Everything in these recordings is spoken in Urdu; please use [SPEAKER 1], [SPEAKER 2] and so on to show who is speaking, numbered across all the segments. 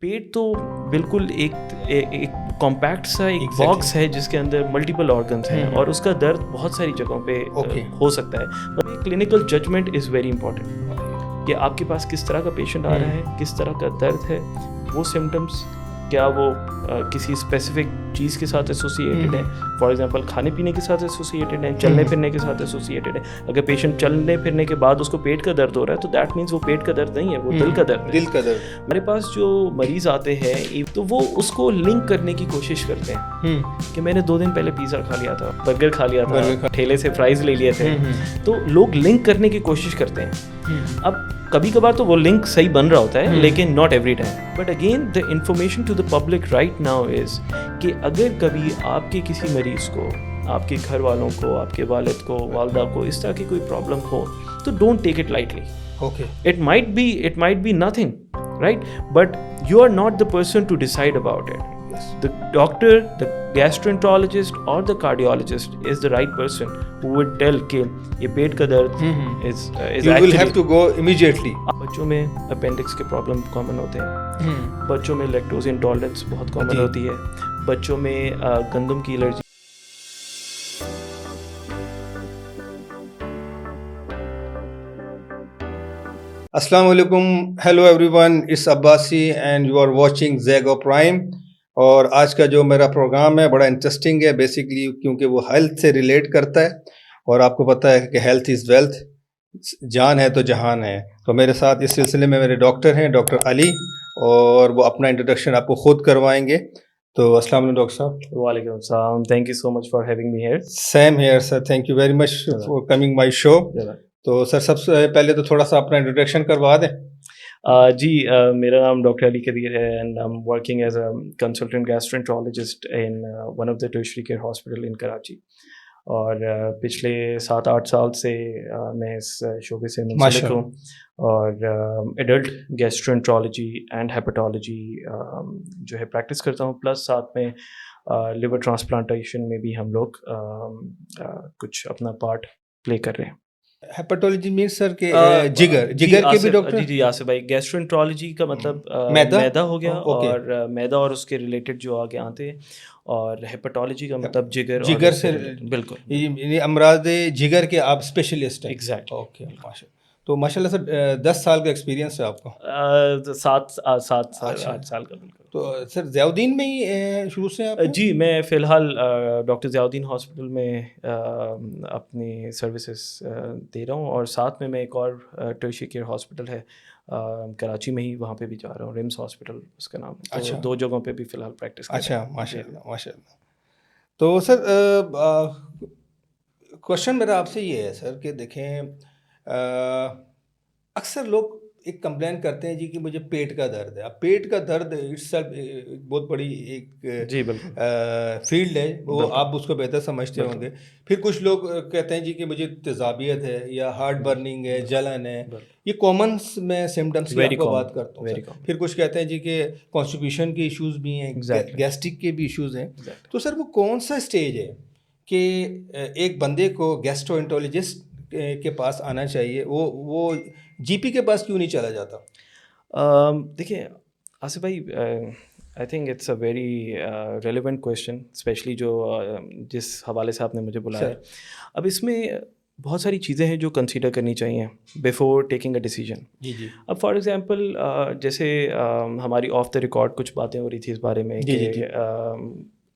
[SPEAKER 1] پیٹ تو بالکل ایک کمپیکٹ سا ایک باکس ہے جس کے اندر ملٹیپل آرگنز ہیں اور اس کا درد بہت ساری جگہوں پہ ہو سکتا ہے. Clinical judgement is very important کہ آپ کے پاس کس طرح کا پیشنٹ آ رہا ہے, کس طرح کا درد ہے, وہ سمٹمس کیا وہ کسی اسپیسیفک چیز کے ساتھ ایسوسیٹیڈ ہیں, فار ایگزامپل کھانے پینے کے ساتھ ایسوسیٹیڈ ہیں, چلنے پھرنے کے ساتھ ایسوسیٹیڈ ہیں. اگر پیشنٹ چلنے پھرنے کے بعد اس کو پیٹ کا درد ہو رہا ہے تو دیٹ مینس وہ پیٹ کا درد نہیں ہے, وہ دل کا درد ہے. میرے پاس جو مریض آتے ہیں تو وہ اس کو لنک کرنے کی کوشش کرتے ہیں کہ میں نے 2 دن پہلے پیزا کھا لیا تھا, برگر کھا لیا تھا, ٹھیلے سے فرائز لے لیے تھے. تو لوگ لنک کرنے کی کوشش کرتے ہیں. اب کبھی کبھار تو وہ لنک صحیح بن رہا ہوتا ہے لیکن not every time. But again the information to the public right now is کہ اگر کبھی آپ کے کسی مریض کو, آپ کے گھر والوں کو, آپ کے والد کو, والدہ کو اس طرح کی کوئی پرابلم ہو تو don't take it lightly. It might be nothing, right? But you are not the person to decide about it. Yes. The doctor, the gastroenterologist or the cardiologist is the right person who would tell کہ یہ پیٹ کا درد is
[SPEAKER 2] you will have to go immediately.
[SPEAKER 1] بچوں میں appendix کے پرابلم کامن ہوتے ہیں, بچوں میں لیکٹوز انٹالرنس بہت کامن ہوتی ہے, بچوں میں گندم کی الرجی.
[SPEAKER 2] السلام علیکم, hello everyone, it's Abbasi and you are watching Zigo prime. اور آج کا جو میرا پروگرام ہے بڑا انٹرسٹنگ ہے بیسکلی کیونکہ وہ ہیلتھ سے ریلیٹ کرتا ہے, اور آپ کو پتہ ہے کہ ہیلتھ از ویلتھ, جان ہے تو جہان ہے. تو میرے ساتھ اس سلسلے میں میرے ڈاکٹر ہیں, ڈاکٹر علی, اور وہ اپنا انٹروڈکشن آپ کو خود کروائیں گے. تو السلام علیکم ڈاکٹر صاحب.
[SPEAKER 1] وعلیکم السلام, thank you so much for having me here.
[SPEAKER 2] Same here sir, thank you very much for coming my show. تو سر سب سے پہلے تو تھوڑا سا اپنا انٹروڈکشن کروا دیں.
[SPEAKER 1] جی, میرا نام ڈاکٹر علی قدیر ہے and I am working as a consultant gastroenterologist in one of the tertiary care hospital in Karachi. اور پچھلے 7-8 سال سے میں اس شعبے سے منسلک ہوں, اور ایڈلٹ گیسٹرنٹرولوجی اینڈ ہیپاٹالوجی جو ہے پریکٹس کرتا ہوں, پلس ساتھ میں لیور ٹرانسپلانٹیشن میں بھی ہم لوگ کچھ اپنا پارٹ پلے کر رہے ہیں.
[SPEAKER 2] ہیپاٹولوجی مینس سر کہ جگر کے بھی ڈاکٹر.
[SPEAKER 1] جی آصف بھائی, گیسٹرنٹرولوجی کا مطلب میدا ہو گیا, اور میدا اور اس کے ریلیٹڈ جو آگے آتے ہیں, اور ہیپاٹولوجی کا مطلب جگر
[SPEAKER 2] سے
[SPEAKER 1] بالکل,
[SPEAKER 2] یعنی امراض جگر کے آپ اسپیشلسٹ ہیں.
[SPEAKER 1] ایگزیکٹ.
[SPEAKER 2] اوکے, ماشاء اللہ. تو ماشاء اللہ سر 10 سال کا ایکسپیرینس ہے آپ کو.
[SPEAKER 1] 8 سال کا. بالکل. تو
[SPEAKER 2] سر ضیاء الدین میں ہی شروع سے آپ؟
[SPEAKER 1] جی, میں فی الحال ڈاکٹر ضیاء الدین ہاسپٹل میں اپنی سروسز دے رہا ہوں, اور ساتھ میں ایک اور ٹرشری کیئر ہاسپٹل ہے کراچی میں ہی, وہاں پہ بھی جا رہا ہوں, رمس ہاسپٹل اس کا نام ہے. تو 2 جگہوں پہ بھی فی الحال پریکٹس کر رہا ہوں.
[SPEAKER 2] اچھا, ماشاء اللہ ماشاء اللہ. تو سر کوشچن میرا آپ سے یہ ہے سر کہ دیکھیں, اکثر لوگ ایک کمپلین کرتے ہیں جی کہ مجھے پیٹ کا درد ہے. اب پیٹ کا درد بہت بڑی ایک
[SPEAKER 1] جی بالکل
[SPEAKER 2] فیلڈ ہے, وہ آپ اس کو بہتر سمجھتے ہوں گے. پھر کچھ لوگ کہتے ہیں جی کہ مجھے تیزابیت ہے یا ہارٹ برننگ ہے, جلن ہے, یہ کامن میں سمٹمس کی آپ کو بات کرتا ہوں. پھر کچھ کہتے ہیں جی کہ کانسٹیپیشن کے ایشوز بھی ہیں, گیسٹرک کے بھی ایشوز ہیں. تو سر وہ کون سا اسٹیج ہے کہ ایک بندے کو گیسٹرونٹرولوجسٹ کے پاس آنا چاہیے, وہ جی پی کے پاس کیوں نہیں چلا جاتا؟
[SPEAKER 1] دیکھیں آصف بھائی, I think it's a very relevant question, especially جس حوالے سے آپ نے مجھے بلایا ہے. اب اس میں بہت ساری چیزیں ہیں جو کنسیڈر کرنی چاہیے بیفور ٹیکنگ اے ڈیسیجن.
[SPEAKER 2] جی.
[SPEAKER 1] اب فار ایگزامپل جیسے ہماری آف دا ریکارڈ کچھ باتیں ہو رہی تھی اس بارے میں کہ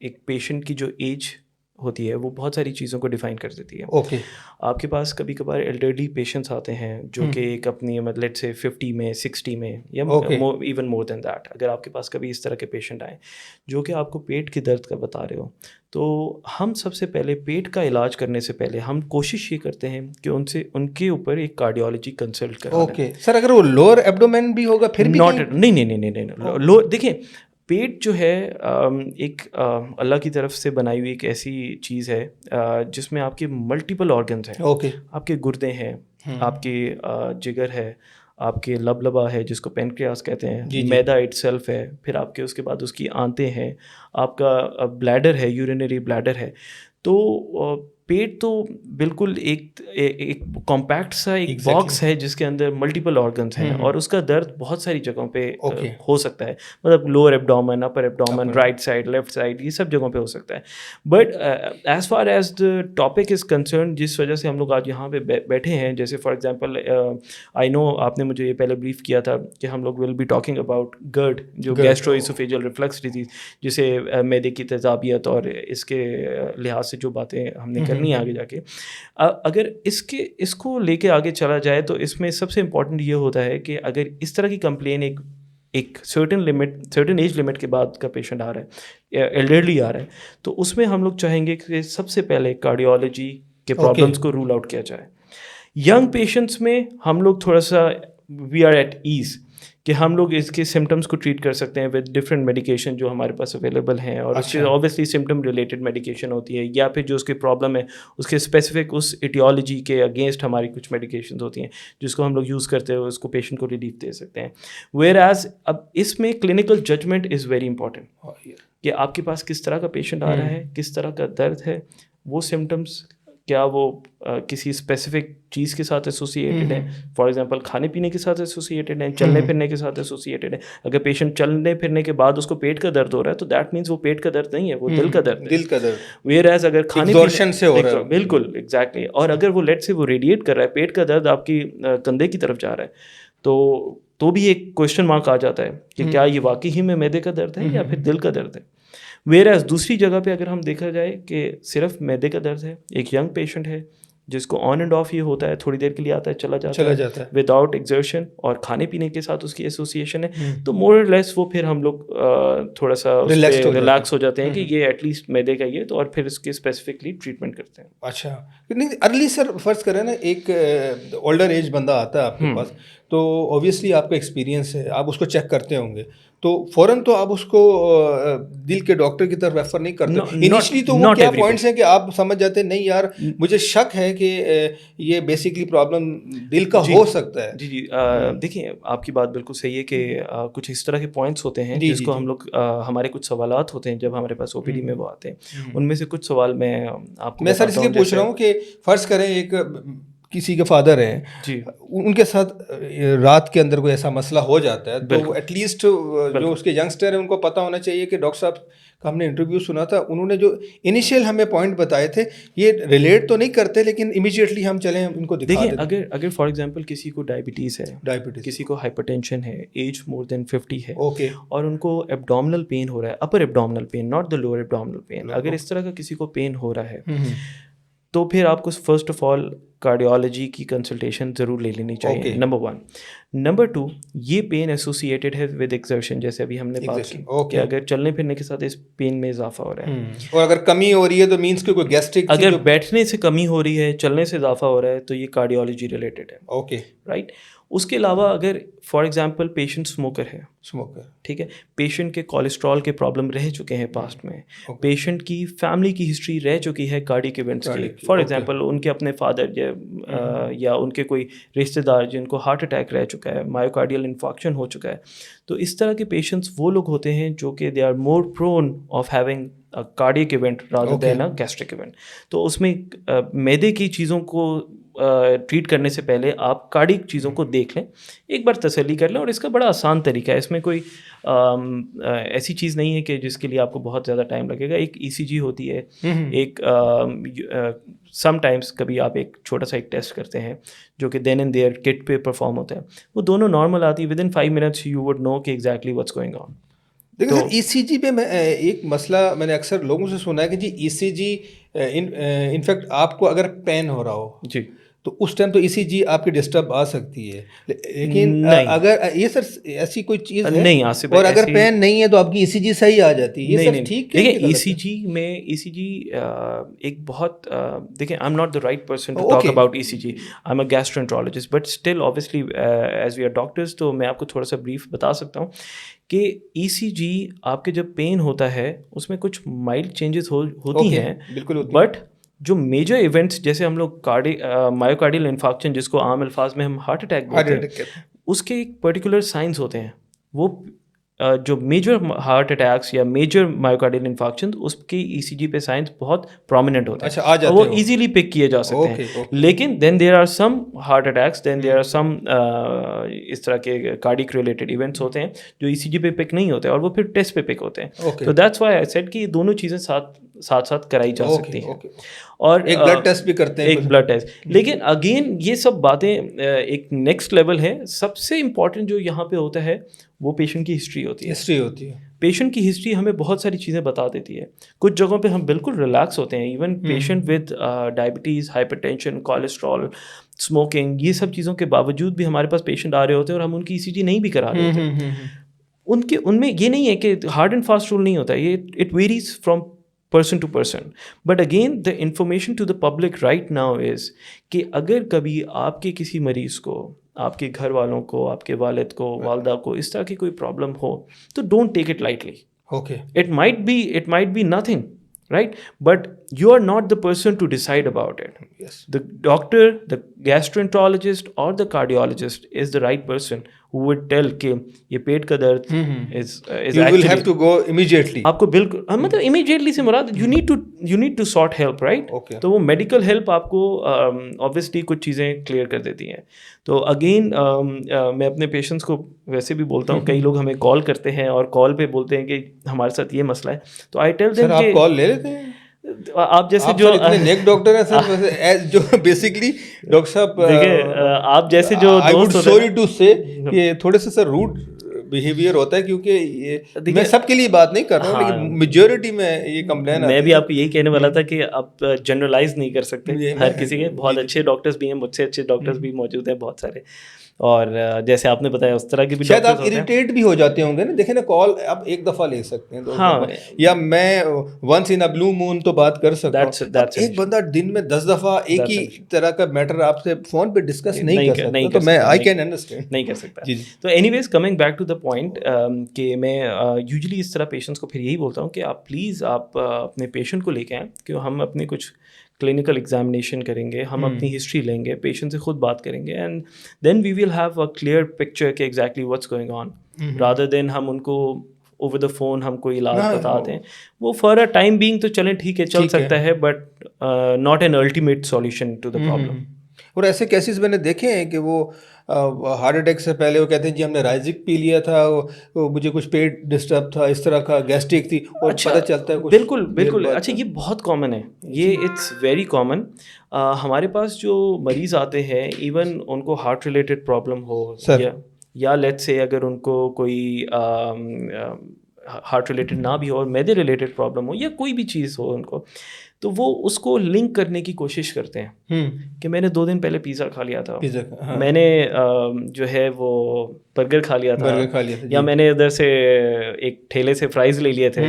[SPEAKER 1] ایک پیشنٹ کی جو ایج ہوتی ہے وہ بہت ساری چیزوں کو ڈیفائن کر دیتی ہے.
[SPEAKER 2] اوکے.
[SPEAKER 1] آپ کے پاس کبھی کبھار ایلڈرلی پیشنٹس آتے ہیں جو کہ ایک اپنی لیٹ سے 50 میں 60 میں یا ایون مور دین دیٹ, اگر آپ کے پاس کبھی اس طرح کے پیشنٹ آئیں جو کہ آپ کو پیٹ کے درد کا بتا رہے ہو, تو ہم سب سے پہلے پیٹ کا علاج کرنے سے پہلے ہم کوشش یہ کرتے ہیں کہ ان کے اوپر ایک کارڈیالوجی کنسلٹ کریں.
[SPEAKER 2] اوکے سر, اگر وہ لوور ایبڈومین بھی ہوگا پھر بھی
[SPEAKER 1] نہیں, دیکھیں پیٹ جو ہے ایک اللہ کی طرف سے بنائی ہوئی ایک ایسی چیز ہے جس میں آپ کے ملٹیپل آرگنز ہیں. آپ کے گردے ہیں, آپ کے جگر ہے, آپ کے لبا ہے جس کو پینکریاس کہتے ہیں, میدا اٹ سیلف ہے, پھر آپ کے اس کے بعد اس کی آنتیں ہیں, آپ کا بلیڈر ہے, یورینری بلیڈر ہے. تو پیٹ تو بالکل ایک کمپیکٹ سا ایک باکس ہے جس کے اندر ملٹیپل آرگنس ہیں اور اس کا درد بہت ساری جگہوں پہ ہو سکتا ہے. مطلب لوور ایبڈومن, اپر ایبڈومن, رائٹ سائڈ, لیفٹ سائڈ, یہ سب جگہوں پہ ہو سکتا ہے. But as far as the topic is concern, جس وجہ سے ہم لوگ آج یہاں پہ بیٹھے ہیں, جیسے فار ایگزامپل آئی نو آپ نے مجھے یہ پہلے بریف کیا تھا کہ ہم لوگ will be talking about GERD, جو گیسٹرو ایسوفیجل ریفلکس ڈیزیز, جسے معدے کی تیزابیت اور اس کے لحاظ سے جو باتیں ہم نے کرنی ہے آگے جا کے. اگر اس کو لے کے آگے چلا جائے تو اس میں سب سے امپورٹنٹ یہ ہوتا ہے کہ اگر اس طرح کی کمپلین ایک سرٹن ایج لمٹ کے بعد کا پیشنٹ آ رہا ہے, ایلڈرلی آ رہا ہے, تو اس میں ہم لوگ چاہیں گے کہ سب سے پہلے کارڈیولوجی کے پرابلمس کو رول آؤٹ کیا جائے. ینگ پیشنٹس میں ہم لوگ تھوڑا سا وی آر ایٹ ایز کہ ہم لوگ اس کے سمٹمس کو ٹریٹ کر سکتے ہیں ود ڈفرینٹ میڈیکیشن جو ہمارے پاس اویلیبل ہیں, اور اس سے اوبیسلی سمٹم ریلیٹڈ میڈیکیشن ہوتی ہے, یا پھر جو اس کی پرابلم ہے اس کے اسپیسیفک اس ایٹیولوجی کے اگینسٹ ہماری کچھ میڈیکیشنز ہوتی ہیں جس کو ہم لوگ یوز کرتے ہوئے اس کو پیشنٹ کو ریلیف دے سکتے ہیں. ویئر ایز اب اس میں clinical judgement is very important کہ آپ کے پاس کس طرح کا پیشنٹ آ رہا ہے, کس طرح کا درد ہے, وہ سمٹمس کیا وہ کسی اسپیسیفک چیز کے ساتھ ایسوسیٹیڈ ہے, فار ایگزامپل کھانے پینے کے ساتھ ایسوسیٹیڈ ہے, چلنے پھرنے کے ساتھ ایسوسیٹیڈ ہے. اگر پیشنٹ چلنے پھرنے کے بعد اس کو پیٹ کا درد ہو رہا ہے تو دیٹ مینس وہ پیٹ کا درد نہیں ہے, وہ دل کا درد ہے. ویئر ایز اگر کھانے پینے سے ہو رہا ہے, بالکل ایگزیکٹلی, اور اگر وہ لیٹ سے وہ ریڈیٹ کر رہا ہے, پیٹ کا درد آپ کی کندھے کی طرف جا رہا ہے, تو بھی ایک کوشچن مارک آ جاتا ہے کہ کیا یہ واقعی ہی میں معدے کا درد ہے یا پھر دل کا درد ہے. ویئر ایز دوسری جگہ پہ اگر ہم دیکھا جائے کہ صرف معدے کا درد ہے, ایک ینگ پیشنٹ ہے جس کو آن اینڈ آف یہ ہوتا ہے, تھوڑی دیر کے لیے آتا ہے چلا جاتا ہے وداؤٹ ایگزرشن, اور کھانے پینے کے ساتھ اس کی ایسوسیشن ہے, تو مور اور لیس وہ پھر ہم لوگ تھوڑا سا ریلیکس ہو جاتے ہیں کہ یہ ایٹ لیسٹ معدے کا یہ, تو اور پھر اس کے اسپیسیفکلی ٹریٹمنٹ کرتے ہیں.
[SPEAKER 2] اچھا, نہیں ارلی سر فرض کریں نا ایک اولڈر ایج بندہ آتا ہے آپ کے پاس, تو اوبیسلی آپ کا ایکسپیرینس ہے, آپ اس کو چیک کرتے ہوں گے, تو فوراً تو آپ اس کو دل کے ڈاکٹر کی طرف ریفر نہیں کرتے انیشلی, تو وہ کیا پوائنٹس ہیں کہ آپ سمجھ جاتے ہیں نہیں یار مجھے شک ہے کہ یہ بیسکلی پرابلم دل کا ہو سکتا ہے؟
[SPEAKER 1] جی دیکھیں آپ کی بات بالکل صحیح ہے کہ کچھ اس طرح کے پوائنٹس ہوتے ہیں جس کو ہم لوگ, ہمارے کچھ سوالات ہوتے ہیں جب ہمارے پاس او پی ڈی میں وہ آتے ہیں, ان میں سے کچھ سوال میں آپ کو
[SPEAKER 2] میں سر اس لیے پوچھ رہا ہوں کہ فرض کریں ایک کسی کے فادر ہیں جی, ان کے ساتھ رات کے اندر کوئی ایسا مسئلہ ہو جاتا ہے, تو ایٹ لیسٹ جو اس کے ینگسٹر ہیں ان کو پتہ ہونا چاہیے کہ ڈاکٹر صاحب کا ہم نے انٹرویو سنا تھا, انہوں نے جو انیشیل ہمیں پوائنٹ بتائے تھے یہ ریلیٹ تو نہیں کرتے, لیکن امیجیٹلی ہم چلیں ان کو دکھا دیں.
[SPEAKER 1] اگر فار ایگزامپل کسی کو ڈائبٹیز ہے, کسی کو ہائپر ٹینشن ہے, ایج مور دین 50 ہے, اور ان کو ایبڈومنل پین ہو رہا ہے, upper abdominal pain, not the lower abdominal pain, اگر اس طرح کا کسی کو پین ہو رہا ہے تو پھر آپ کو فرسٹ آف آل کارڈیولوجی کی کنسلٹیشن ضرور لے لینی چاہیے, نمبر 1. نمبر 2, یہ پین ایسوسیٹیڈ ہے ود ایکسرشن, جیسے ابھی ہم نے بات کی کہ اگر چلنے پھرنے کے ساتھ اس پین میں اضافہ ہو رہا ہے,
[SPEAKER 2] اور اگر کمی ہو رہی ہے تو مینس کہ کوئی گیسٹرک,
[SPEAKER 1] اگر بیٹھنے سے کمی ہو رہی ہے, چلنے سے اضافہ ہو رہا ہے, تو یہ کارڈیولوجی ریلیٹڈ ہے. Okay right. اس کے علاوہ اگر فار ایگزامپل پیشنٹ اسموکر ہے, ٹھیک ہے, پیشنٹ کے کولیسٹرول کے پرابلم رہ چکے ہیں پاسٹ میں, پیشنٹ کی فیملی کی ہسٹری رہ چکی ہے کارڈیک ایونٹس کی, فار ایگزامپل ان کے اپنے فادر یا ان کے کوئی رشتے دار جن کو ہارٹ اٹیک رہ چکا ہے, مایوکارڈیل انفارکشن ہو چکا ہے, تو اس طرح کے پیشنٹس وہ لوگ ہوتے ہیں جو کہ they are more prone of having cardiac event rather than a gastric event. تو اس میں معدے کی چیزوں کو ٹریٹ کرنے سے پہلے آپ کارڈیک چیزوں کو دیکھ لیں, ایک بار تسلی کر لیں, اور اس کا بڑا آسان طریقہ ہے, اس میں کوئی ایسی چیز نہیں ہے کہ جس کے لیے آپ کو بہت زیادہ ٹائم لگے گا. ایک ای سی جی ہوتی ہے, ایک سم ٹائمس کبھی آپ ایک چھوٹا سا ایک ٹیسٹ کرتے ہیں جو کہ دین اینڈ دیئر کٹ پہ پرفارم ہوتا ہے, وہ دونوں نارمل آتی ہے, within 5 minutes you would know کہ ایگزیکٹلی واٹس گوئنگ آن.
[SPEAKER 2] دیکھیں سر ای سی جی پہ میں ایک مسئلہ میں نے اکثر لوگوں سے سنا ہے کہ جی ای سی جی انفیکٹ آپ کو اگر پین ہو رہا ہو جی تو اس ٹائم تو ای سی جی آپ کی ڈسٹرب آ سکتی ہے, لیکن اگر یہ سر ایسی کوئی چیز ہے نہیں, اور اگر پین نہیں ہے تو آپ کی ای سی جی صحیح آ جاتی ہے, یہ سر ٹھیک ہے؟
[SPEAKER 1] دیکھیں ای سی جی میں ایک بہت دیکھیں I am not the right person to talk about E C G, I am a gastroenterologist, but still obviously as we are doctors تو میں آپ کو تھوڑا سا بریف بتا سکتا ہوں کہ ای سی جی آپ کے جب پین ہوتا ہے اس میں کچھ مائلڈ چینجز ہوتی ہیں, بٹ جو میجر ایونٹس جیسے ہم لوگ مایوکارڈیل انفارکشن جس کو عام الفاظ میں ہم ہارٹ اٹیک بولتے ہیں, اس کے ایک پرٹیکولر سائنس ہوتے ہیں, وہ جو میجر ہارٹ اٹیکس یا میجر مائیوکارڈیل انفارکشن اس کی ای سی جی پہ سائنس بہت پرومیننٹ ہوتے ہیں اور وہ ایزیلی پک کیے جا سکتے ہیں. لیکن then there are some heart attacks, then there are some اس طرح کے کارڈیک ریلیٹڈ ایونٹس ہوتے ہیں جو ای سی جی پہ پک نہیں ہوتے اور وہ پھر ٹیسٹ پہ پک ہوتے ہیں. تو دیٹس وائی آئی سیڈ کہ یہ دونوں چیزیں ساتھ ساتھ کرائی جا سکتی ہیں اور
[SPEAKER 2] ایک بلڈ ٹیسٹ بھی کرتے ہیں,
[SPEAKER 1] ایک بلڈ ٹیسٹ. لیکن اگین یہ سب باتیں ایک نیکسٹ لیول ہے. سب سے امپورٹنٹ جو یہاں پہ ہوتا ہے وہ پیشنٹ کی ہسٹری ہوتی ہے. پیشنٹ کی ہسٹری ہمیں بہت ساری چیزیں بتا دیتی ہے. کچھ جگہوں پہ ہم بالکل ریلیکس ہوتے ہیں, even patient with diabetes, hyper tension, cholesterol, smoking, یہ سب چیزوں کے باوجود بھی ہمارے پاس پیشنٹ آ رہے ہوتے ہیں اور ہم ان کی ای سی جی نہیں بھی کرا رہے ہوتے. ان میں یہ نہیں ہے کہ ہارڈ اینڈ فاسٹ رول نہیں ہوتا, یہ it varies from person to person. But again, the information to the public right now is کہ اگر کبھی آپ کے کسی مریض کو, آپ کے گھر والوں کو, آپ کے والد کو, والدہ کو اس طرح کی کوئی پرابلم ہو تو don't take it lightly.
[SPEAKER 2] Okay.
[SPEAKER 1] It might be nothing, right? But you are not the person to decide about it.
[SPEAKER 2] Yes.
[SPEAKER 1] The doctor, the gastroenterologist or the cardiologist is the right person who would tell کہ یہ پیٹ کا درد is
[SPEAKER 2] you will have to go immediately.
[SPEAKER 1] آپ کو بالکل مطلب immediately سے مراد you need to sought help, right?
[SPEAKER 2] Okay.
[SPEAKER 1] تو وہ میڈیکل ہیلپ آپ کو obviously کچھ چیزیں کلیئر کر دیتی ہیں. تو اگین میں اپنے پیشنٹس کو ویسے بھی بولتا ہوں, کئی لوگ ہمیں کال کرتے ہیں اور کال پہ بولتے ہیں کہ ہمارے ساتھ یہ مسئلہ ہے, تو آئی ٹیل دیم
[SPEAKER 2] کہ آپ کال لے لیتے ہیں.
[SPEAKER 1] آپ جیسے جو
[SPEAKER 2] نیک ڈاکٹر ہیں سر, جو بیسکلی ڈاکٹر صاحب
[SPEAKER 1] دیکھیں آپ جیسے جو دوست
[SPEAKER 2] سوری ٹو سے کہ تھوڑے سے سر روڈ بیہیویئر ہوتا ہے, کیونکہ میں سب کے لیے بات نہیں کر رہا ہوں لیکن میجورٹی میں یہ کمپلین
[SPEAKER 1] میں بھی آپ کو یہی کہنے والا تھا کہ آپ جنرلائز نہیں کر سکتے ہر کسی کے. بہت اچھے ڈاکٹرز بھی ہیں, مجھ سے اچھے ڈاکٹرز بھی موجود ہیں بہت سارے, اور جیسے آپ نے بتایا اس طرح کی بھی
[SPEAKER 2] شاید آپ اریٹیٹ بھی ہو جاتے ہوں گے نا. دیکھیں نا, کال آپ ایک دفعہ لے سکتے ہیں, یا میں ونس ان اے بلو مون تو بات کر سکتا ہوں. ایک بندہ دن میں 10 دفعہ ایک ہی طرح کا میٹر آپ سے فون پہ ڈسکس نہیں کر سکتا, تو میں آئی کین انڈرسٹینڈ
[SPEAKER 1] نہیں کر سکتا. تو anyways coming back to the point کہ میں یوزلی اس طرح پیشنٹس کو پھر یہی بولتا ہوں کہ آپ پلیز آپ اپنے پیشنٹ کو لے کے آئیں, کہ ہم اپنے کچھ کلینکل ایگزامینیشن کریں گے, ہم اپنی ہسٹری لیں گے, پیشنٹ سے خود بات کریں گے, and then we will have a clear picture کہ exactly what's going on, rather than ہم ان کو اوور دا فون ہم کوئی علاج بتا دیں. وہ فار اے ٹائم بینگ تو چلیں ٹھیک ہے, چل سکتا ہے, but not an ultimate solution to the problem.
[SPEAKER 2] اور ایسے کیسز میں نے دیکھے ہیں کہ وہ ہارٹ اٹیک سے پہلے وہ کہتے ہیں جی ہم نے رائزک پی لیا تھا, مجھے کچھ پیٹ ڈسٹرب تھا, اس طرح کا گیسٹرک تھی, اور پتہ چلتا ہے
[SPEAKER 1] بالکل. اچھا یہ بہت کامن ہے, یہ اٹس ویری کامن. ہمارے پاس جو مریض آتے ہیں, ایون ان کو ہارٹ ریلیٹڈ پرابلم ہو یا لیٹس سے اگر ان کو کوئی ہارٹ ریلیٹڈ نہ بھی ہو اور میدے ریلیٹڈ پرابلم ہو یا کوئی بھی چیز ہو ان کو, تو وہ اس کو لنک کرنے کی کوشش کرتے ہیں کہ میں نے 2 دن پہلے پیزا کھا لیا تھا, میں نے جو ہے وہ برگر کھا لیا تھا, یا میں نے ادھر سے ایک ٹھیلے سے فرائز لے لیے تھے.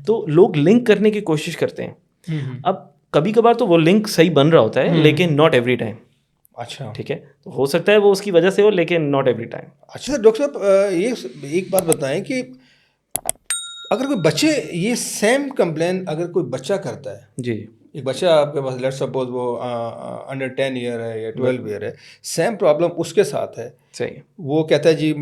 [SPEAKER 1] تو لوگ لنک کرنے کی کوشش کرتے ہیں. اب کبھی کبھار تو وہ لنک صحیح بن رہا ہوتا ہے, لیکن ناٹ ایوری ٹائم.
[SPEAKER 2] اچھا
[SPEAKER 1] ٹھیک ہے, تو ہو سکتا ہے وہ اس کی وجہ سے ہو, لیکن ناٹ ایوری ٹائم.
[SPEAKER 2] اچھا ڈاکٹر صاحب یہ ایک بات بتائیں کہ اگر کوئی بچے یہ سیم کمپلین اگر کوئی بچہ کرتا ہے,
[SPEAKER 1] جی
[SPEAKER 2] ایک بچہ آپ کے پاس لیٹ سپوز وہ انڈر 10 ایئر ہے یا 12 ایئر ہے, سیم پرابلم اس کے ساتھ ہے,
[SPEAKER 1] صحیح,
[SPEAKER 2] وہ کہتا ہے جی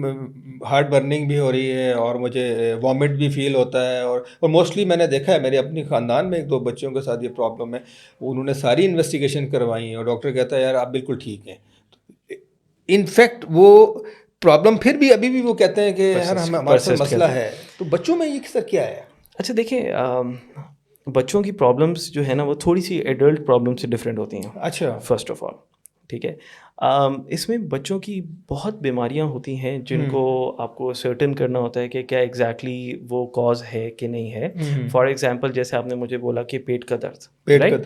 [SPEAKER 2] ہارٹ برننگ بھی ہو رہی ہے اور مجھے وامٹ بھی فیل ہوتا ہے, اور موسٹلی میں نے دیکھا ہے میرے اپنی خاندان میں 1-2 بچوں کے ساتھ یہ پرابلم ہے, انہوں نے ساری انویسٹیگیشن کروائی ہیں اور ڈاکٹر کہتا ہے یار آپ بالکل ٹھیک ہیں. انفیکٹ وہ پرابلم پھر بھی ابھی بھی وہ کہتے ہیں کہ یار ہمارے ساتھ مسئلہ ہے. تو بچوں میں یہ سر کیا ہے؟
[SPEAKER 1] اچھا دیکھیں, بچوں کی پرابلمس جو ہے نا وہ تھوڑی سی ایڈلٹ پرابلم سے ڈفرینٹ ہوتی ہیں.
[SPEAKER 2] اچھا,
[SPEAKER 1] فرسٹ آف آل ٹھیک ہے, اس میں بچوں کی بہت بیماریاں ہوتی ہیں جن کو آپ کو سرٹن کرنا ہوتا ہے کہ کیا ایگزیکٹلی وہ کاز ہے کہ نہیں ہے. فار ایگزامپل جیسے آپ نے مجھے بولا کہ پیٹ کا درد, پیٹ کا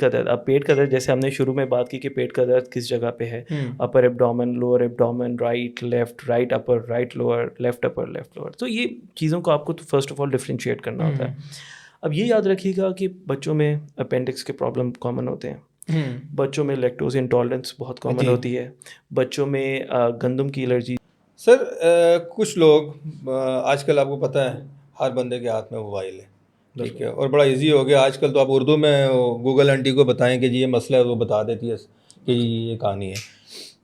[SPEAKER 1] درد. اب پیٹ کا درد جیسے ہم نے شروع میں بات کی کہ پیٹ کا درد کس جگہ پہ ہے, اپر ایبڈومن, لوور ایبڈومن, رائٹ لیفٹ, رائٹ اپر, رائٹ لوور, لیفٹ اپر, لیفٹ لوور. تو یہ چیزوں کو آپ کو فرسٹ آف آل ڈفرینشیٹ کرنا ہوتا ہے. اب یہ یاد رکھیے گا کہ بچوں میں اپینڈکس کے پرابلم کامن ہوتے ہیں, بچوں میں لیکٹوز انٹالرنس بہت کامن ہوتی ہے, بچوں میں گندم کی الرجی.
[SPEAKER 2] سر کچھ لوگ آج کل آپ کو پتہ ہے ہر بندے کے ہاتھ میں موبائل ہے, ٹھیک ہے, اور بڑا ایزی ہو گیا آج کل. تو آپ اردو میں گوگل آنٹی کو بتائیں کہ جی یہ مسئلہ ہے, وہ بتا دیتی ہے کہ یہ کہانی ہے.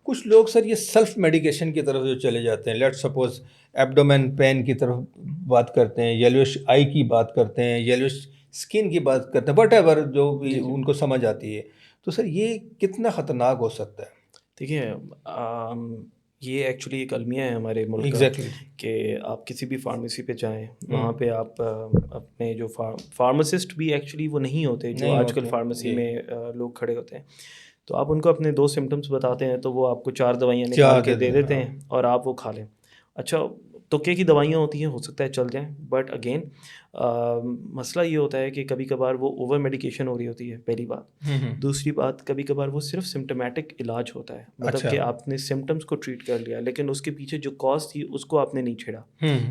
[SPEAKER 2] کچھ لوگ سر یہ سیلف میڈیکیشن کی طرف جو چلے جاتے ہیں, لیٹ سپوز ایبڈومین پین کی طرف بات کرتے ہیں, یلوش آئی کی بات کرتے ہیں, یلوش اسکن کی بات کرتے ہیں, وٹ ایور جو بھی ان کو سمجھ آتی ہے, تو سر یہ کتنا خطرناک ہو سکتا ہے؟
[SPEAKER 1] دیکھیے یہ ایکچولی ایک المیہ ہے ہمارے ملک کا کہ آپ کسی بھی فارمیسی پہ جائیں, وہاں پہ آپ اپنے جو فارماسسٹ بھی ایکچولی وہ نہیں ہوتے جو آج کل فارمیسی میں لوگ کھڑے ہوتے ہیں, تو آپ ان کو اپنے 2 سمٹمس بتاتے ہیں تو وہ آپ کو 4 دوائیاں نکال کے دے دیتے ہیں اور آپ وہ کھا لیں. اچھا تکے کی دوائیاں ہوتی ہیں, ہو سکتا ہے چل جائیں, بٹ اگین مسئلہ یہ ہوتا ہے کہ کبھی کبھار وہ اوور میڈیکیشن ہو رہی ہوتی ہے, پہلی بات. دوسری بات, کبھی کبھار وہ صرف سمٹمیٹک علاج ہوتا ہے, مطلب کہ آپ نے سمٹمس کو ٹریٹ کر لیا لیکن اس کے پیچھے جو کاز تھی اس کو آپ نے نہیں چھیڑا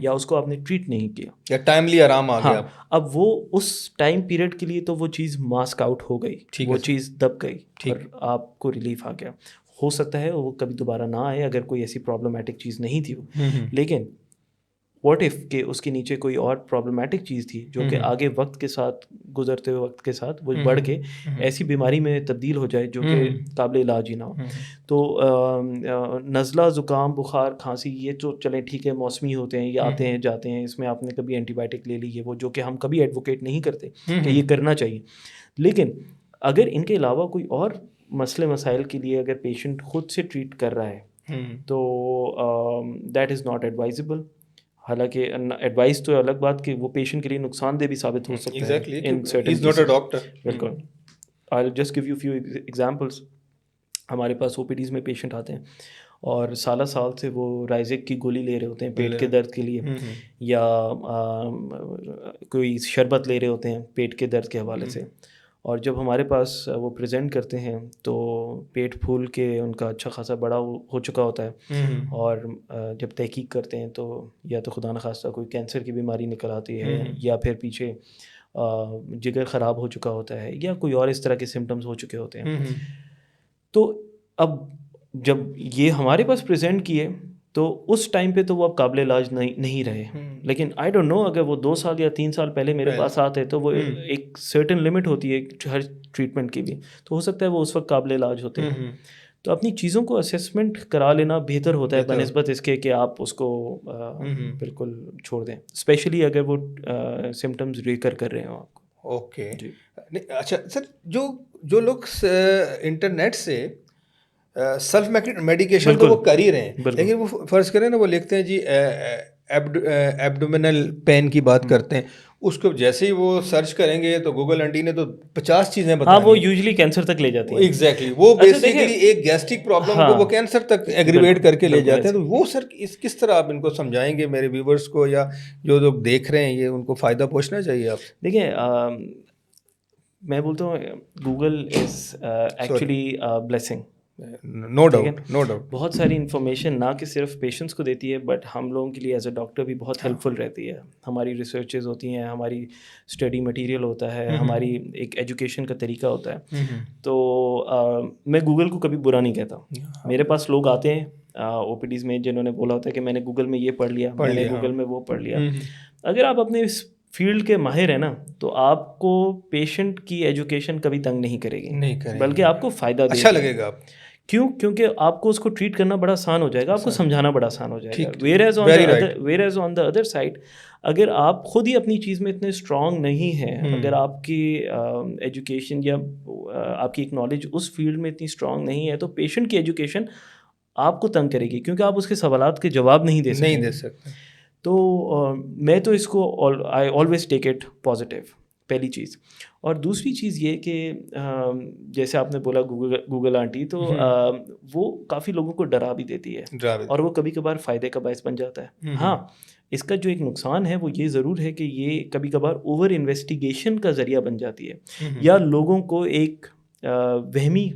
[SPEAKER 1] یا اس کو آپ نے ٹریٹ نہیں کیا,
[SPEAKER 2] یا ٹائملی آرام آ گیا.
[SPEAKER 1] اب وہ اس ٹائم پیریڈ کے لیے تو وہ چیز ماسک آؤٹ ہو گئی, وہ چیز دب گئی اور آپ کو ریلیف آ گیا. ہو سکتا ہے وہ کبھی دوبارہ نہ آئے اگر کوئی ایسی پرابلمٹک چیز نہیں تھی وہ, لیکن واٹ ایف کہ اس کے نیچے کوئی اور پرابلمٹک چیز تھی جو کہ آگے وقت کے ساتھ, گزرتے ہوئے وقت کے ساتھ وہ بڑھ کے ایسی بیماری میں تبدیل ہو جائے جو کہ قابل علاج ہی نہ ہو. تو نزلہ, زکام, بخار, کھانسی یہ تو چلیں ٹھیک ہے, موسمی ہوتے ہیں, یہ آتے ہیں جاتے ہیں, اس میں آپ نے کبھی اینٹی بائیوٹک لے لی ہے وہ, جو کہ ہم کبھی ایڈوکیٹ نہیں کرتے کہ یہ کرنا چاہیے. لیکن اگر ان کے علاوہ کوئی اور مسئلے مسائل کے لیے اگر پیشنٹ خود سے ٹریٹ کر رہا ہے تو دیٹ از ناٹ ایڈوائزبل. حالانکہ ایڈوائز تو الگ بات کہ وہ پیشنٹ کے لیے نقصان دہ بھی ثابت ہو سکتا ہے ان سرٹن. بالکل. I'll just give you a few examples. ہمارے پاس OPDs میں پیشنٹ آتے ہیں اور سالہ سال سے وہ رائزک کی گولی لے رہے ہوتے ہیں پیٹ کے درد کے لیے, یا کوئی شربت لے رہے ہوتے ہیں پیٹ کے درد کے حوالے سے, اور جب ہمارے پاس وہ پریزنٹ کرتے ہیں تو پیٹ پھول کے ان کا اچھا خاصا بڑا ہو چکا ہوتا ہے, اور جب تحقیق کرتے ہیں تو یا تو خدا نخواستہ کوئی کینسر کی بیماری نکل آتی ہے, یا پھر پیچھے جگر خراب ہو چکا ہوتا ہے, یا کوئی اور اس طرح کے سمٹمز ہو چکے ہوتے ہیں. تو اب جب یہ ہمارے پاس پریزنٹ کیے تو اس ٹائم پہ تو وہ اب قابل علاج نہیں رہے, لیکن آئی ڈونٹ نو اگر وہ 2 سال یا 3 سال پہلے میرے پاس آتے تو وہ ایک سرٹن لمٹ ہوتی ہے ہر ٹریٹمنٹ کی بھی, تو ہو سکتا ہے وہ اس وقت قابل علاج ہوتے ہیں. تو اپنی چیزوں کو اسیسمنٹ کرا لینا بہتر ہوتا ہے بنسبت اس کے کہ آپ اس کو بالکل چھوڑ دیں, اسپیشلی اگر وہ سمٹمز ریکر کر رہے ہوں آپ کو.
[SPEAKER 2] اوکے جی. اچھا سر, جو لوگ انٹرنیٹ سے سیلف میڈیکیشن تو وہ کر ہی رہے ہیں, لیکن وہ فرض کریں نا وہ لکھتے ہیں جی ایبڈومینل پین کی بات کرتے ہیں, اس کو جیسے ہی وہ سرچ کریں گے تو گوگل آنٹی نے تو 50 چیزیں بتائیں.
[SPEAKER 1] ہاں وہ یوزلی کینسر تک لے جاتی ہیں.
[SPEAKER 2] ایگزیکٹلی, وہ بیسیکلی ایک گیسٹرک پرابلم کو وہ کینسر تک ایگریویٹ کر کے لے جاتے ہیں. تو وہ سر کس طرح آپ ان کو سمجھائیں گے میرے ویورز کو, یا جو لوگ دیکھ رہے ہیں یہ ان کو فائدہ پہنچنا چاہیے؟ آپ
[SPEAKER 1] دیکھیں, میں بولتا ہوں Google is actually blessing.
[SPEAKER 2] No doubt
[SPEAKER 1] بہت ساری انفارمیشن نہ کہ صرف پیشنٹس کو دیتی ہے بٹ ہم لوگوں کے لیے ایز اے ڈاکٹر بھی بہت ہیلپ فل رہتی ہے. ہماری ریسرچز ہوتی ہیں, ہماری اسٹڈی مٹیریل ہوتا ہے, ہماری ایک ایجوکیشن کا طریقہ ہوتا ہے. تو میں گوگل کو کبھی برا نہیں کہتا. میرے پاس لوگ آتے ہیں OPDs میں جنہوں نے بولا ہوتا ہے کہ میں نے گوگل میں یہ پڑھ لیا, میں نے گوگل میں وہ پڑھ لیا. اگر آپ اپنے اس فیلڈ کے ماہر ہیں نا تو آپ کو پیشنٹ کی ایجوکیشن کبھی تنگ نہیں کرے گی, بلکہ آپ کو فائدہ دے گی,
[SPEAKER 2] اچھا لگے گا.
[SPEAKER 1] کیوں؟ کیونکہ آپ کو اس کو ٹریٹ کرنا بڑا آسان ہو جائے گا, آپ کو سمجھانا بڑا آسان ہو جائے گا. Whereas on the other side اگر آپ خود ہی اپنی چیز میں اتنے اسٹرانگ نہیں ہیں, اگر آپ کی ایجوکیشن یا آپ کی ایک نالج اس فیلڈ میں اتنی اسٹرانگ نہیں ہے, تو پیشنٹ کی ایجوکیشن آپ کو تنگ کرے گی کیونکہ آپ اس کے سوالات کے جواب نہیں دے سکتے. تو میں تو اس کو I always take it positive, پہلی چیز. اور دوسری چیز یہ کہ جیسے آپ نے بولا گوگل آنٹی, تو وہ کافی لوگوں کو ڈرا بھی دیتی ہے اور وہ کبھی کبھار فائدے کا باعث بن جاتا ہے. ہاں اس کا جو ایک نقصان ہے وہ یہ ضرور ہے کہ یہ کبھی کبھار اوور انویسٹیگیشن کا ذریعہ بن جاتی ہے, یا لوگوں کو ایک وہمی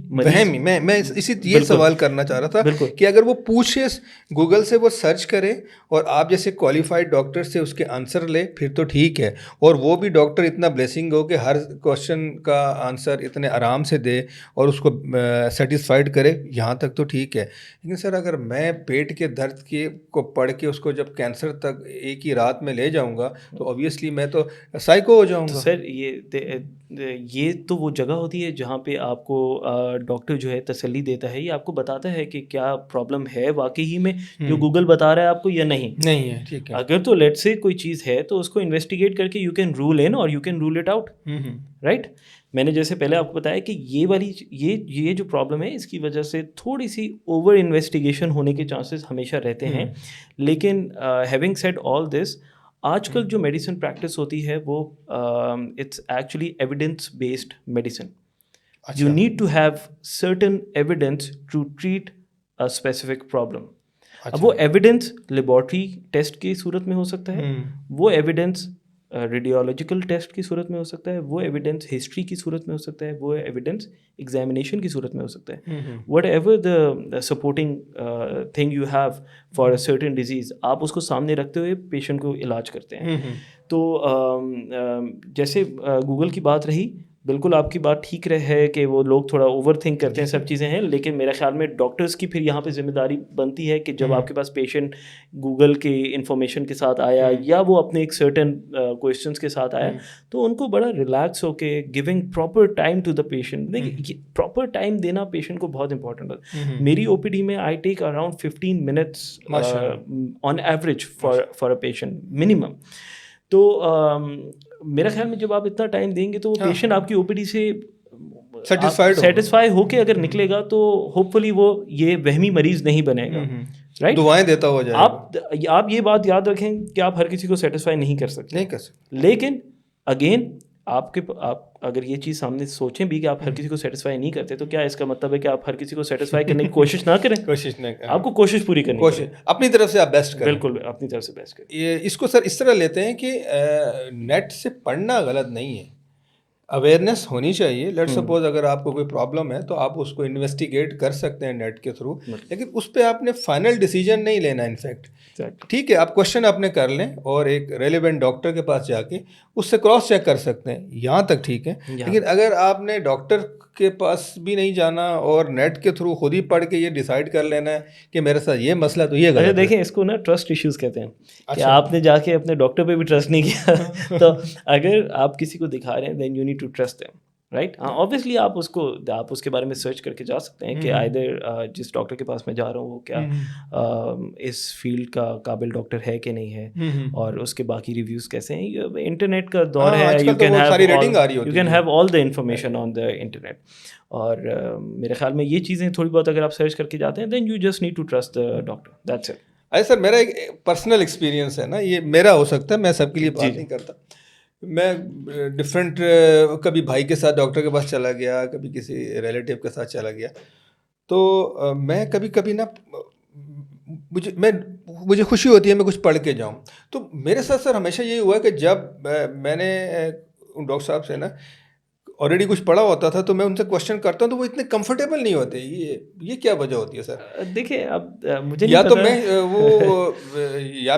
[SPEAKER 2] میں اسی یہ سوال کرنا چاہ رہا تھا کہ اگر وہ پوچھے گوگل سے, وہ سرچ کرے اور آپ جیسے کوالیفائڈ ڈاکٹر سے اس کے آنسر لے پھر تو ٹھیک ہے, اور وہ بھی ڈاکٹر اتنا بلیسنگ ہو کہ ہر کوشچن کا آنسر اتنے آرام سے دے اور اس کو سیٹسفائڈ کرے, یہاں تک تو ٹھیک ہے. لیکن سر اگر میں پیٹ کے درد کے کو پڑھ کے اس کو جب کینسر تک ایک ہی رات میں لے جاؤں گا تو اوبیسلی میں تو سائیکو ہو جاؤں گا.
[SPEAKER 1] سر یہ تو وہ جگہ ہوتی ہے جہاں پہ پہ آپ کو ڈاکٹر جو ہے تسلی دیتا ہے, یہ آپ کو بتاتا ہے کہ کیا پرابلم ہے واقعی ہی میں جو گوگل بتا رہا ہے آپ کو یا نہیں
[SPEAKER 2] ہے. ٹھیک ہے,
[SPEAKER 1] اگر تو لیٹ سے کوئی چیز ہے تو اس کو انویسٹیگیٹ کر کے you can rule in or you can rule it out, right. میں نے جیسے پہلے آپ کو بتایا کہ یہ والی یہ جو پرابلم ہے اس کی وجہ سے تھوڑی سی اوور انویسٹیگیشن ہونے کے چانسز ہمیشہ رہتے ہیں. لیکن ہیونگ سیڈ آل دس, آج کل جو میڈیسن پریکٹس ہوتی ہے وہ it's actually evidence based medicine. You need to have certain evidence to treat a specific problem. اب وہ ایویڈنس لیبارٹری ٹیسٹ کی صورت میں ہو سکتا ہے, وہ ایویڈنس ریڈیولوجیکل ٹیسٹ کی صورت میں ہو سکتا ہے, وہ ایویڈنس ہسٹری کی صورت میں ہو سکتا ہے, وہ ایویڈنس ایگزامینیشن کی صورت میں ہو سکتا ہے. What ever the supporting thing you have for a certain disease, آپ اس کو سامنے رکھتے ہوئے پیشنٹ کو علاج کرتے ہیں. تو جیسے گوگل کی بات رہی, بالکل آپ کی بات ٹھیک ہے کہ وہ لوگ تھوڑا اوور تھنک کرتے ہیں, سب چیزیں ہیں, لیکن میرے خیال میں ڈاکٹرس کی پھر یہاں پہ ذمہ داری بنتی ہے کہ جب آپ کے پاس پیشنٹ گوگل کے انفارمیشن کے ساتھ آیا یا وہ اپنے ایک سرٹن کویشچنس کے ساتھ آیا تو ان کو بڑا ریلیکس ہو کے giving proper time to the patient. دیکھیے پراپر ٹائم دینا پیشنٹ کو بہت امپورٹنٹ ہے. میری او پی ڈی میں I take around 15 minutes on average for a patient minimum. تو میرا خیال میں جب آپ اتنا ٹائم دیں گے تو وہ پیشنٹ آپ کی او پی ڈی سے سیٹسفائی ہو کے اگر نکلے گا تو ہوپ فلی وہ یہ وہمی مریض نہیں بنے گا, رائٹ.
[SPEAKER 2] دعائیں دیتا ہو جائے گا.
[SPEAKER 1] آپ یہ بات یاد رکھیں کہ آپ ہر کسی کو سیٹسفائی نہیں کر سکتے, لیکن اگین آپ اگر یہ چیز سامنے سوچیں بھی کہ آپ ہر کسی کو سیٹسفائی نہیں کرتے تو کیا اس کا مطلب ہے کہ آپ ہر کسی کو سیٹسفائی کرنے کی کوشش نہ کریں؟ آپ کو کوشش پوری کرنی ہے,
[SPEAKER 2] اپنی طرف سے آپ بیسٹ کریں.
[SPEAKER 1] بالکل اپنی طرف سے بیسٹ کریں.
[SPEAKER 2] اس کو سر اس طرح لیتے ہیں کہ نیٹ سے پڑھنا غلط نہیں ہے, اویئرنیس ہونی چاہیے. لیٹ سپوز اگر آپ کو کوئی پرابلم ہے تو آپ اس کو انویسٹیگیٹ کر سکتے ہیں نیٹ کے تھرو, لیکن اس پہ آپ نے فائنل ڈیسیجن نہیں لینا. انفیکٹ ٹھیک ہے, آپ کوشچن اپنے کر لیں اور ایک ریلیونٹ ڈاکٹر کے پاس جا کے اس سے کراس چیک کر سکتے ہیں, یہاں تک ٹھیک ہے. لیکن اگر آپ نے ڈاکٹر کے پاس بھی نہیں جانا اور نیٹ کے تھرو خود ہی پڑھ کے یہ ڈیسائیڈ کر لینا ہے کہ میرے ساتھ یہ مسئلہ تو یہ غلط ہے.
[SPEAKER 1] دیکھیں اس کو نا ٹرسٹ ایشوز کہتے ہیں کہ آپ نے جا کے اپنے ڈاکٹر پہ بھی ٹرسٹ نہیں کیا. تو اگر آپ کسی کو دکھا رہے ہیں then you need to trust them, right. ہاں آبویسلی آپ اس کے بارے میں سرچ کر کے جا سکتے ہیں کہ آئدر جس ڈاکٹر کے پاس میں جا رہا ہوں وہ کیا اس فیلڈ کا قابل ڈاکٹر ہے کہ نہیں ہے, اور اس کے باقی ریویوز کیسے ہیں. انٹرنیٹ کا دور ہے, you can have all the information on the internet. اور میرے خیال میں یہ چیزیں تھوڑی بہت اگر آپ سرچ کر کے جاتے ہیں then you just need to trust the doctor, that's it.
[SPEAKER 2] ارے سر میرا ایک پرسنل ایکسپیرینس ہے نا, یہ میرا ہو سکتا ہے, میں سب کے لیے بات نہیں کرتا. میں ڈفرینٹ کبھی بھائی کے ساتھ ڈاکٹر کے پاس چلا گیا, کبھی کسی ریلیٹیو کے ساتھ چلا گیا. تو میں کبھی کبھی نا مجھے خوشی ہوتی ہے میں کچھ پڑھ کے جاؤں. تو میرے ساتھ سر ہمیشہ یہی ہوا کہ جب میں نے ان ڈاکٹر صاحب سے نا آلریڈی کچھ پڑھا ہوتا تھا تو میں ان سے کوشچن کرتا ہوں تو وہ اتنے کمفرٹیبل نہیں ہوتے. یہ کیا وجہ ہوتی ہے سر؟
[SPEAKER 1] دیکھیں اب مجھے
[SPEAKER 2] یا تو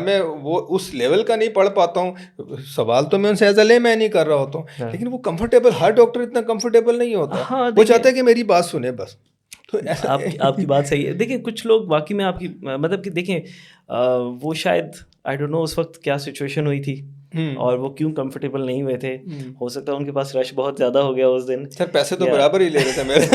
[SPEAKER 2] میں وہ اس لیول کا نہیں پڑھ پاتا ہوں, سوال تو میں ان سے ایز اے لے میں نہیں کر رہا ہوتا ہوں, لیکن وہ کمفرٹیبل, ہر ڈاکٹر اتنا کمفرٹیبل نہیں ہوتا, وہ چاہتا ہے کہ میری بات سنے بس. تو
[SPEAKER 1] آپ کی بات صحیح ہے. دیکھیں کچھ لوگ واقعی میں آپ کی مطلب کہ دیکھیں وہ شاید آئی ڈونٹ نو اس وقت کیا سچویشن ہوئی تھی اور وہ کیوں کمفرٹیبل نہیں ہوئے تھے. ہو سکتا ہے ان کے پاس رش بہت زیادہ ہو گیا اس دن.
[SPEAKER 2] سر پیسے تو برابر ہی لے رہے تھے میرے.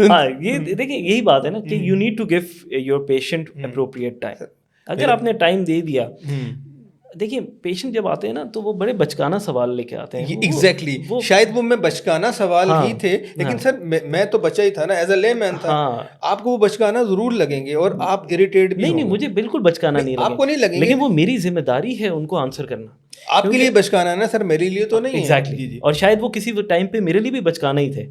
[SPEAKER 1] ہاں یہ دیکھیں یہی بات ہے نا کہ you need to give your patient appropriate time. اگر آپ نے ٹائم دے دیا, دیکھیں پیشنٹ جب آتے ہیں نا تو وہ بڑے بچکانا سوال لے کے آتے ہیں.
[SPEAKER 2] ایگزیکٹلی, شاید وہ میں بچکانا سوال ہی تھے, لیکن سر میں تو بچہ ہی تھا نا, ایز اے لے مین تھا. آپ کو وہ بچکانا ضرور لگیں گے اور آپ اریٹیٹ بھی.
[SPEAKER 1] نہیں مجھے بالکل بچکانا نہیں,
[SPEAKER 2] آپ کو نہیں لگیں گے,
[SPEAKER 1] لیکن وہ میری ذمہ داری ہے ان کو آنسر کرنا.
[SPEAKER 2] آپ کے لیے بچکانا ہے نا سر, میرے لیے تو نہیں.
[SPEAKER 1] ایگزیکٹلی, اور شاید وہ کسی ٹائم پہ میرے لیے بھی بچکانا ہی تھے.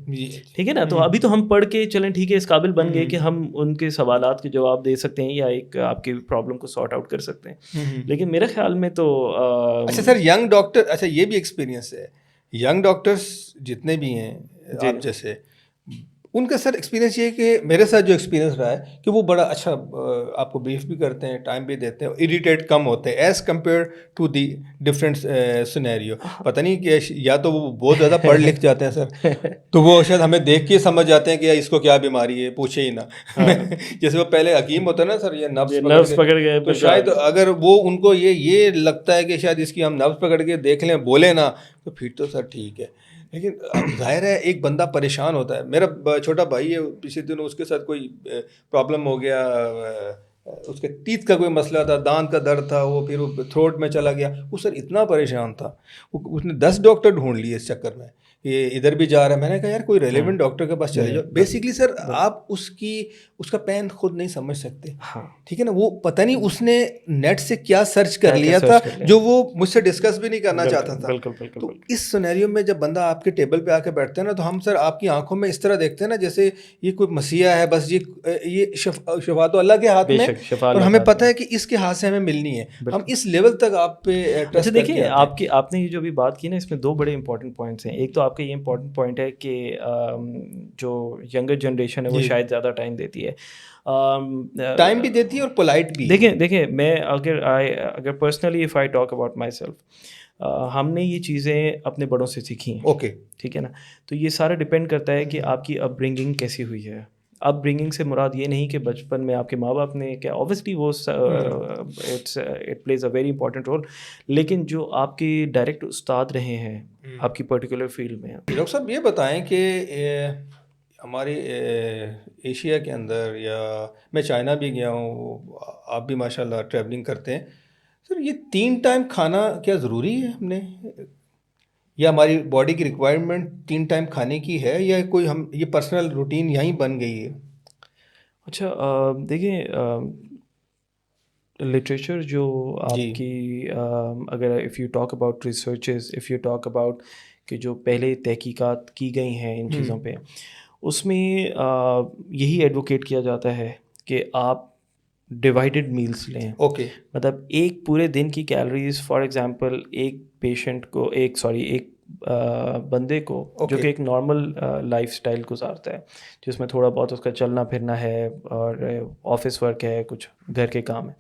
[SPEAKER 1] ٹھیک ہے نا, تو ابھی تو ہم پڑھ کے چلیں ٹھیک ہے اس قابل بن گئے کہ ہم ان کے سوالات کے جواب دے سکتے ہیں یا ایک آپ کی پرابلم کو سارٹ آؤٹ کر سکتے ہیں. لیکن میرے خیال میں تو
[SPEAKER 2] اچھا سر ینگ ڈاکٹر, اچھا یہ بھی ایکسپیرینس ہے, ینگ ڈاکٹرس جتنے بھی ہیں آپ جیسے, ان کا سر ایکسپیرینس یہ ہے کہ میرے ساتھ جو ایکسپیرینس رہا ہے کہ وہ بڑا اچھا آپ کو بریف بھی کرتے ہیں, ٹائم بھی دیتے ہیں, اریٹیٹ کم ہوتے ہیں as compare to the different scenario. پتہ نہیں کہ یا تو وہ بہت زیادہ پڑھ لکھ جاتے ہیں سر, تو وہ شاید ہمیں دیکھ کے سمجھ جاتے ہیں کہ اس کو کیا بیماری ہے, پوچھے ہی نہ. جیسے وہ پہلے حکیم ہوتا ہے نا سر, یہ نبض پکڑ گئے, تو شاید اگر وہ ان کو یہ لگتا ہے کہ شاید اس کی ہم نبض پکڑ کے دیکھ لیں, بولے نا, تو پھر تو سر ٹھیک ہے. لیکن ظاہر ہے ایک بندہ پریشان ہوتا ہے. میرا چھوٹا بھائی ہے, پچھلے دنوں اس کے ساتھ کوئی پرابلم ہو گیا, اس کے ٹیتھ کا کوئی مسئلہ تھا, دانت کا درد تھا, وہ پھر وہ تھروٹ میں چلا گیا. وہ سر اتنا پریشان تھا, اس نے 10 ڈاکٹر ڈھونڈ لیے اس چکر میں, یہ ادھر بھی جا رہا ہے. میں نے کہا یار کوئی ریلیونٹ ڈاکٹر کے پاس چلے جاؤ. بیسکلی سر آپ اس کا پین خود نہیں سمجھ سکتے, ٹھیک ہے نا. وہ پتہ نہیں اس نے نیٹ سے کیا سرچ کر لیا تھا جو وہ مجھ سے ڈسکس بھی نہیں کرنا چاہتا تھا. تو اس سینیریو میں جب بندہ آپ کے ٹیبل پہ آ کے بیٹھتا ہے نا, تو ہم سر آپ کی آنکھوں میں اس طرح دیکھتے ہیں نا جیسے یہ کوئی مسیحا ہے, بس یہ شفا تو اللہ کے ہاتھ میں, اور ہمیں پتہ ہے کہ اس کے ہاتھ سے ہمیں ملنی ہے. ہم اس لیول تک آپ پہ ٹرسٹ.
[SPEAKER 1] دیکھیں آپ نے یہ جو بھی بات کی نا, اس میں 2 بڑے امپورٹنٹ پوائنٹس ہیں. ایک تو آپ کا یہ امپورٹنٹ پوائنٹ ہے کہ جو ینگر جنریشن ہے وہ شاید زیادہ ٹائم دیتی ہے,
[SPEAKER 2] ٹائم بھی دیتی ہے اور پولائٹ بھی.
[SPEAKER 1] دیکھیں میں اگر personally if I talk about my self, ہم نے یہ چیزیں اپنے بڑوں سے سیکھی ہیں.
[SPEAKER 2] اوکے,
[SPEAKER 1] ٹھیک ہے نا. تو یہ سارا ڈپینڈ کرتا ہے کہ آپ کی اپ برنگنگ کیسی ہوئی ہے. اپ برنگنگ سے مراد یہ نہیں کہ بچپن میں آپ کے ماں باپ نے کیا, اوبیسلی وہ it plays a very important role, لیکن جو آپ کے ڈائریکٹ استاد رہے ہیں آپ کی پرٹیکولر فیلڈ میں.
[SPEAKER 2] ڈاکٹر صاحب یہ بتائیں کہ ہماری ایشیا کے اندر, یا میں چائنا بھی گیا ہوں, آپ بھی ماشاء اللہ ٹریولنگ کرتے ہیں سر, یہ 3 ٹائم کھانا کیا ضروری ہے ہم نے, یا ہماری باڈی کی ریکوائرمنٹ 3 ٹائم کھانے کی ہے, یا کوئی ہم یہ پرسنل روٹین یہیں بن گئی ہے؟
[SPEAKER 1] اچھا دیکھیں, لٹریچر جو آپ کی اگر if you talk about researches, if you talk about کہ جو پہلے تحقیقات کی گئی ہیں ان چیزوں پہ, اس میں یہی ایڈوکیٹ کیا جاتا ہے کہ آپ ڈیوائڈیڈ میلس لیں.
[SPEAKER 2] اوکے,
[SPEAKER 1] مطلب ایک پورے دن کی کیلریز, فار ایگزامپل ایک پیشنٹ کو, ایک بندے کو جو کہ ایک نارمل لائف اسٹائل گزارتا ہے, جس میں تھوڑا بہت اس کا چلنا پھرنا ہے اور آفس ورک ہے, کچھ گھر کے کام ہے,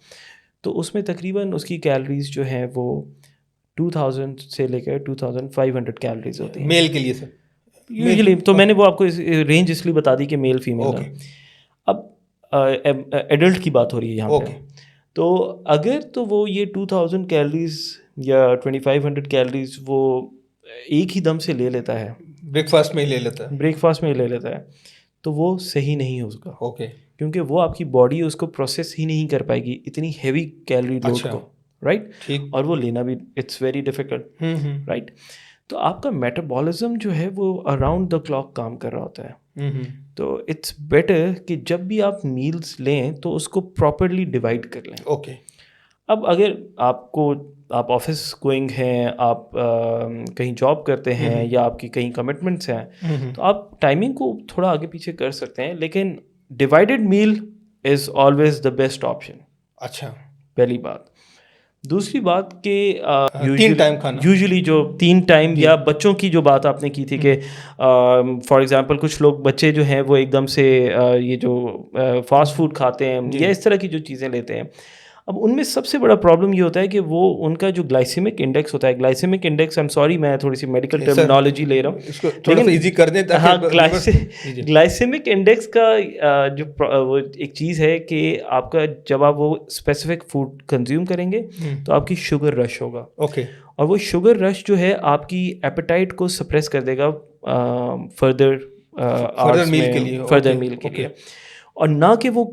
[SPEAKER 1] تو اس میں تقریباً اس کی کیلریز جو ہیں وہ 2000 سے لے کر 2500 کیلریز ہوتی ہیں
[SPEAKER 2] میل کے لیے سر
[SPEAKER 1] یوزلی. تو میں نے وہ آپ کو رینج اس لیے بتا دی کہ میل فیمیل. اب ایڈلٹ کی بات ہو رہی ہے یہاں پہ, تو اگر تو وہ یہ 2000 کیلریز یا 2500 کیلریز وہ ایک ہی دم سے لے لیتا ہے,
[SPEAKER 2] بریک فاسٹ میں ہی لے لیتا ہے,
[SPEAKER 1] تو وہ صحیح نہیں ہوگا.
[SPEAKER 2] اوکے,
[SPEAKER 1] کیونکہ وہ آپ کی باڈی اس کو پروسیس ہی نہیں کر پائے گی اتنی ہیوی کیلری لوڈ کو, رائٹ, اور وہ لینا بھی اٹس ویری ڈیفیکلٹ, رائٹ. تو آپ کا میٹابولزم جو ہے وہ اراؤنڈ دا کلاک کام کر رہا ہوتا ہے. تو اٹس بیٹر کہ جب بھی آپ میلس لیں تو اس کو پراپرلی ڈیوائڈ کر لیں.
[SPEAKER 2] اوکے.
[SPEAKER 1] اب اگر آپ آفس گوئنگ ہیں, آپ کہیں جاب کرتے ہیں, یا آپ کی کہیں کمٹمنٹس ہیں, تو آپ ٹائمنگ کو تھوڑا آگے پیچھے کر سکتے ہیں, لیکن divided meal is always the best option.
[SPEAKER 2] اچھا,
[SPEAKER 1] پہلی بات. دوسری بات کہ
[SPEAKER 2] 3 ٹائم کھانا,
[SPEAKER 1] یوزلی جو 3 ٹائم, یا بچوں کی جو بات آپ نے کی تھی کہ فار ایگزامپل کچھ لوگ بچے جو ہیں وہ ایک دم سے یہ جو فاسٹ فوڈ کھاتے ہیں یا اس طرح کی جو چیزیں لیتے ہیں, اب ان میں سب سے بڑا پرابلم یہ ہوتا ہے کہ وہ ان کا جو گلائسیمک انڈیکس ہوتا ہے, glycaemic index, I am sorry میں تھوڑی سی میڈیکل ٹرمینالوجی لے رہا ہوں,
[SPEAKER 2] لیکن ایزی کر دیں.
[SPEAKER 1] ہاں, گلائسیمک انڈیکس کا جو وہ ایک چیز ہے کہ آپ کا جب آپ وہ اسپیسیفک فوڈ کنزیوم کریں گے تو آپ کی شوگر رش ہوگا.
[SPEAKER 2] اوکے,
[SPEAKER 1] اور وہ شوگر رش جو ہے آپ کی ایپیٹائٹ کو سپریس کر دے گا فردر میل کے لیے. اور نہ کہ وہ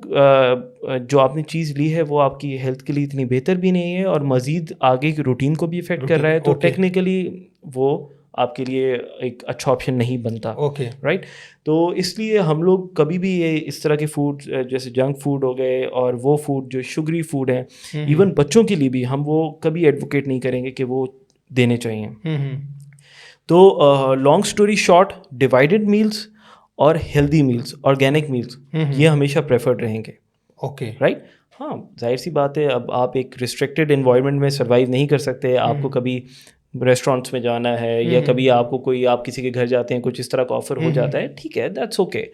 [SPEAKER 1] جو آپ نے چیز لی ہے وہ آپ کی ہیلتھ کے لیے اتنی بہتر بھی نہیں ہے, اور مزید آگے کی روٹین کو بھی افیکٹ کر رہا ہے, تو ٹیکنیکلی وہ آپ کے لیے ایک اچھا آپشن نہیں بنتا.
[SPEAKER 2] Okay,
[SPEAKER 1] right. تو اس لیے ہم لوگ کبھی بھی یہ اس طرح کے فوڈ جیسے جنک فوڈ ہو گئے, اور وہ فوڈ جو شگری فوڈ ہیں, ایون بچوں کے لیے بھی ہم وہ کبھی ایڈوکیٹ نہیں کریں گے کہ وہ دینے چاہیے. تو long story short, divided meals اور ہیلدی میلس, آرگینک میلس, یہ ہمیشہ پریفرڈ رہیں گے.
[SPEAKER 2] Okay,
[SPEAKER 1] right. ہاں, ظاہر سی بات ہے, اب آپ ایک ریسٹرکٹیڈ انوائرمنٹ میں سروائیو نہیں کر سکتے, آپ کو کبھی ریسٹورینٹس میں جانا ہے, یا کبھی آپ کو کوئی, آپ کسی کے گھر جاتے ہیں, کچھ اس طرح کا آفر ہو جاتا ہے, ٹھیک ہے, that's okay,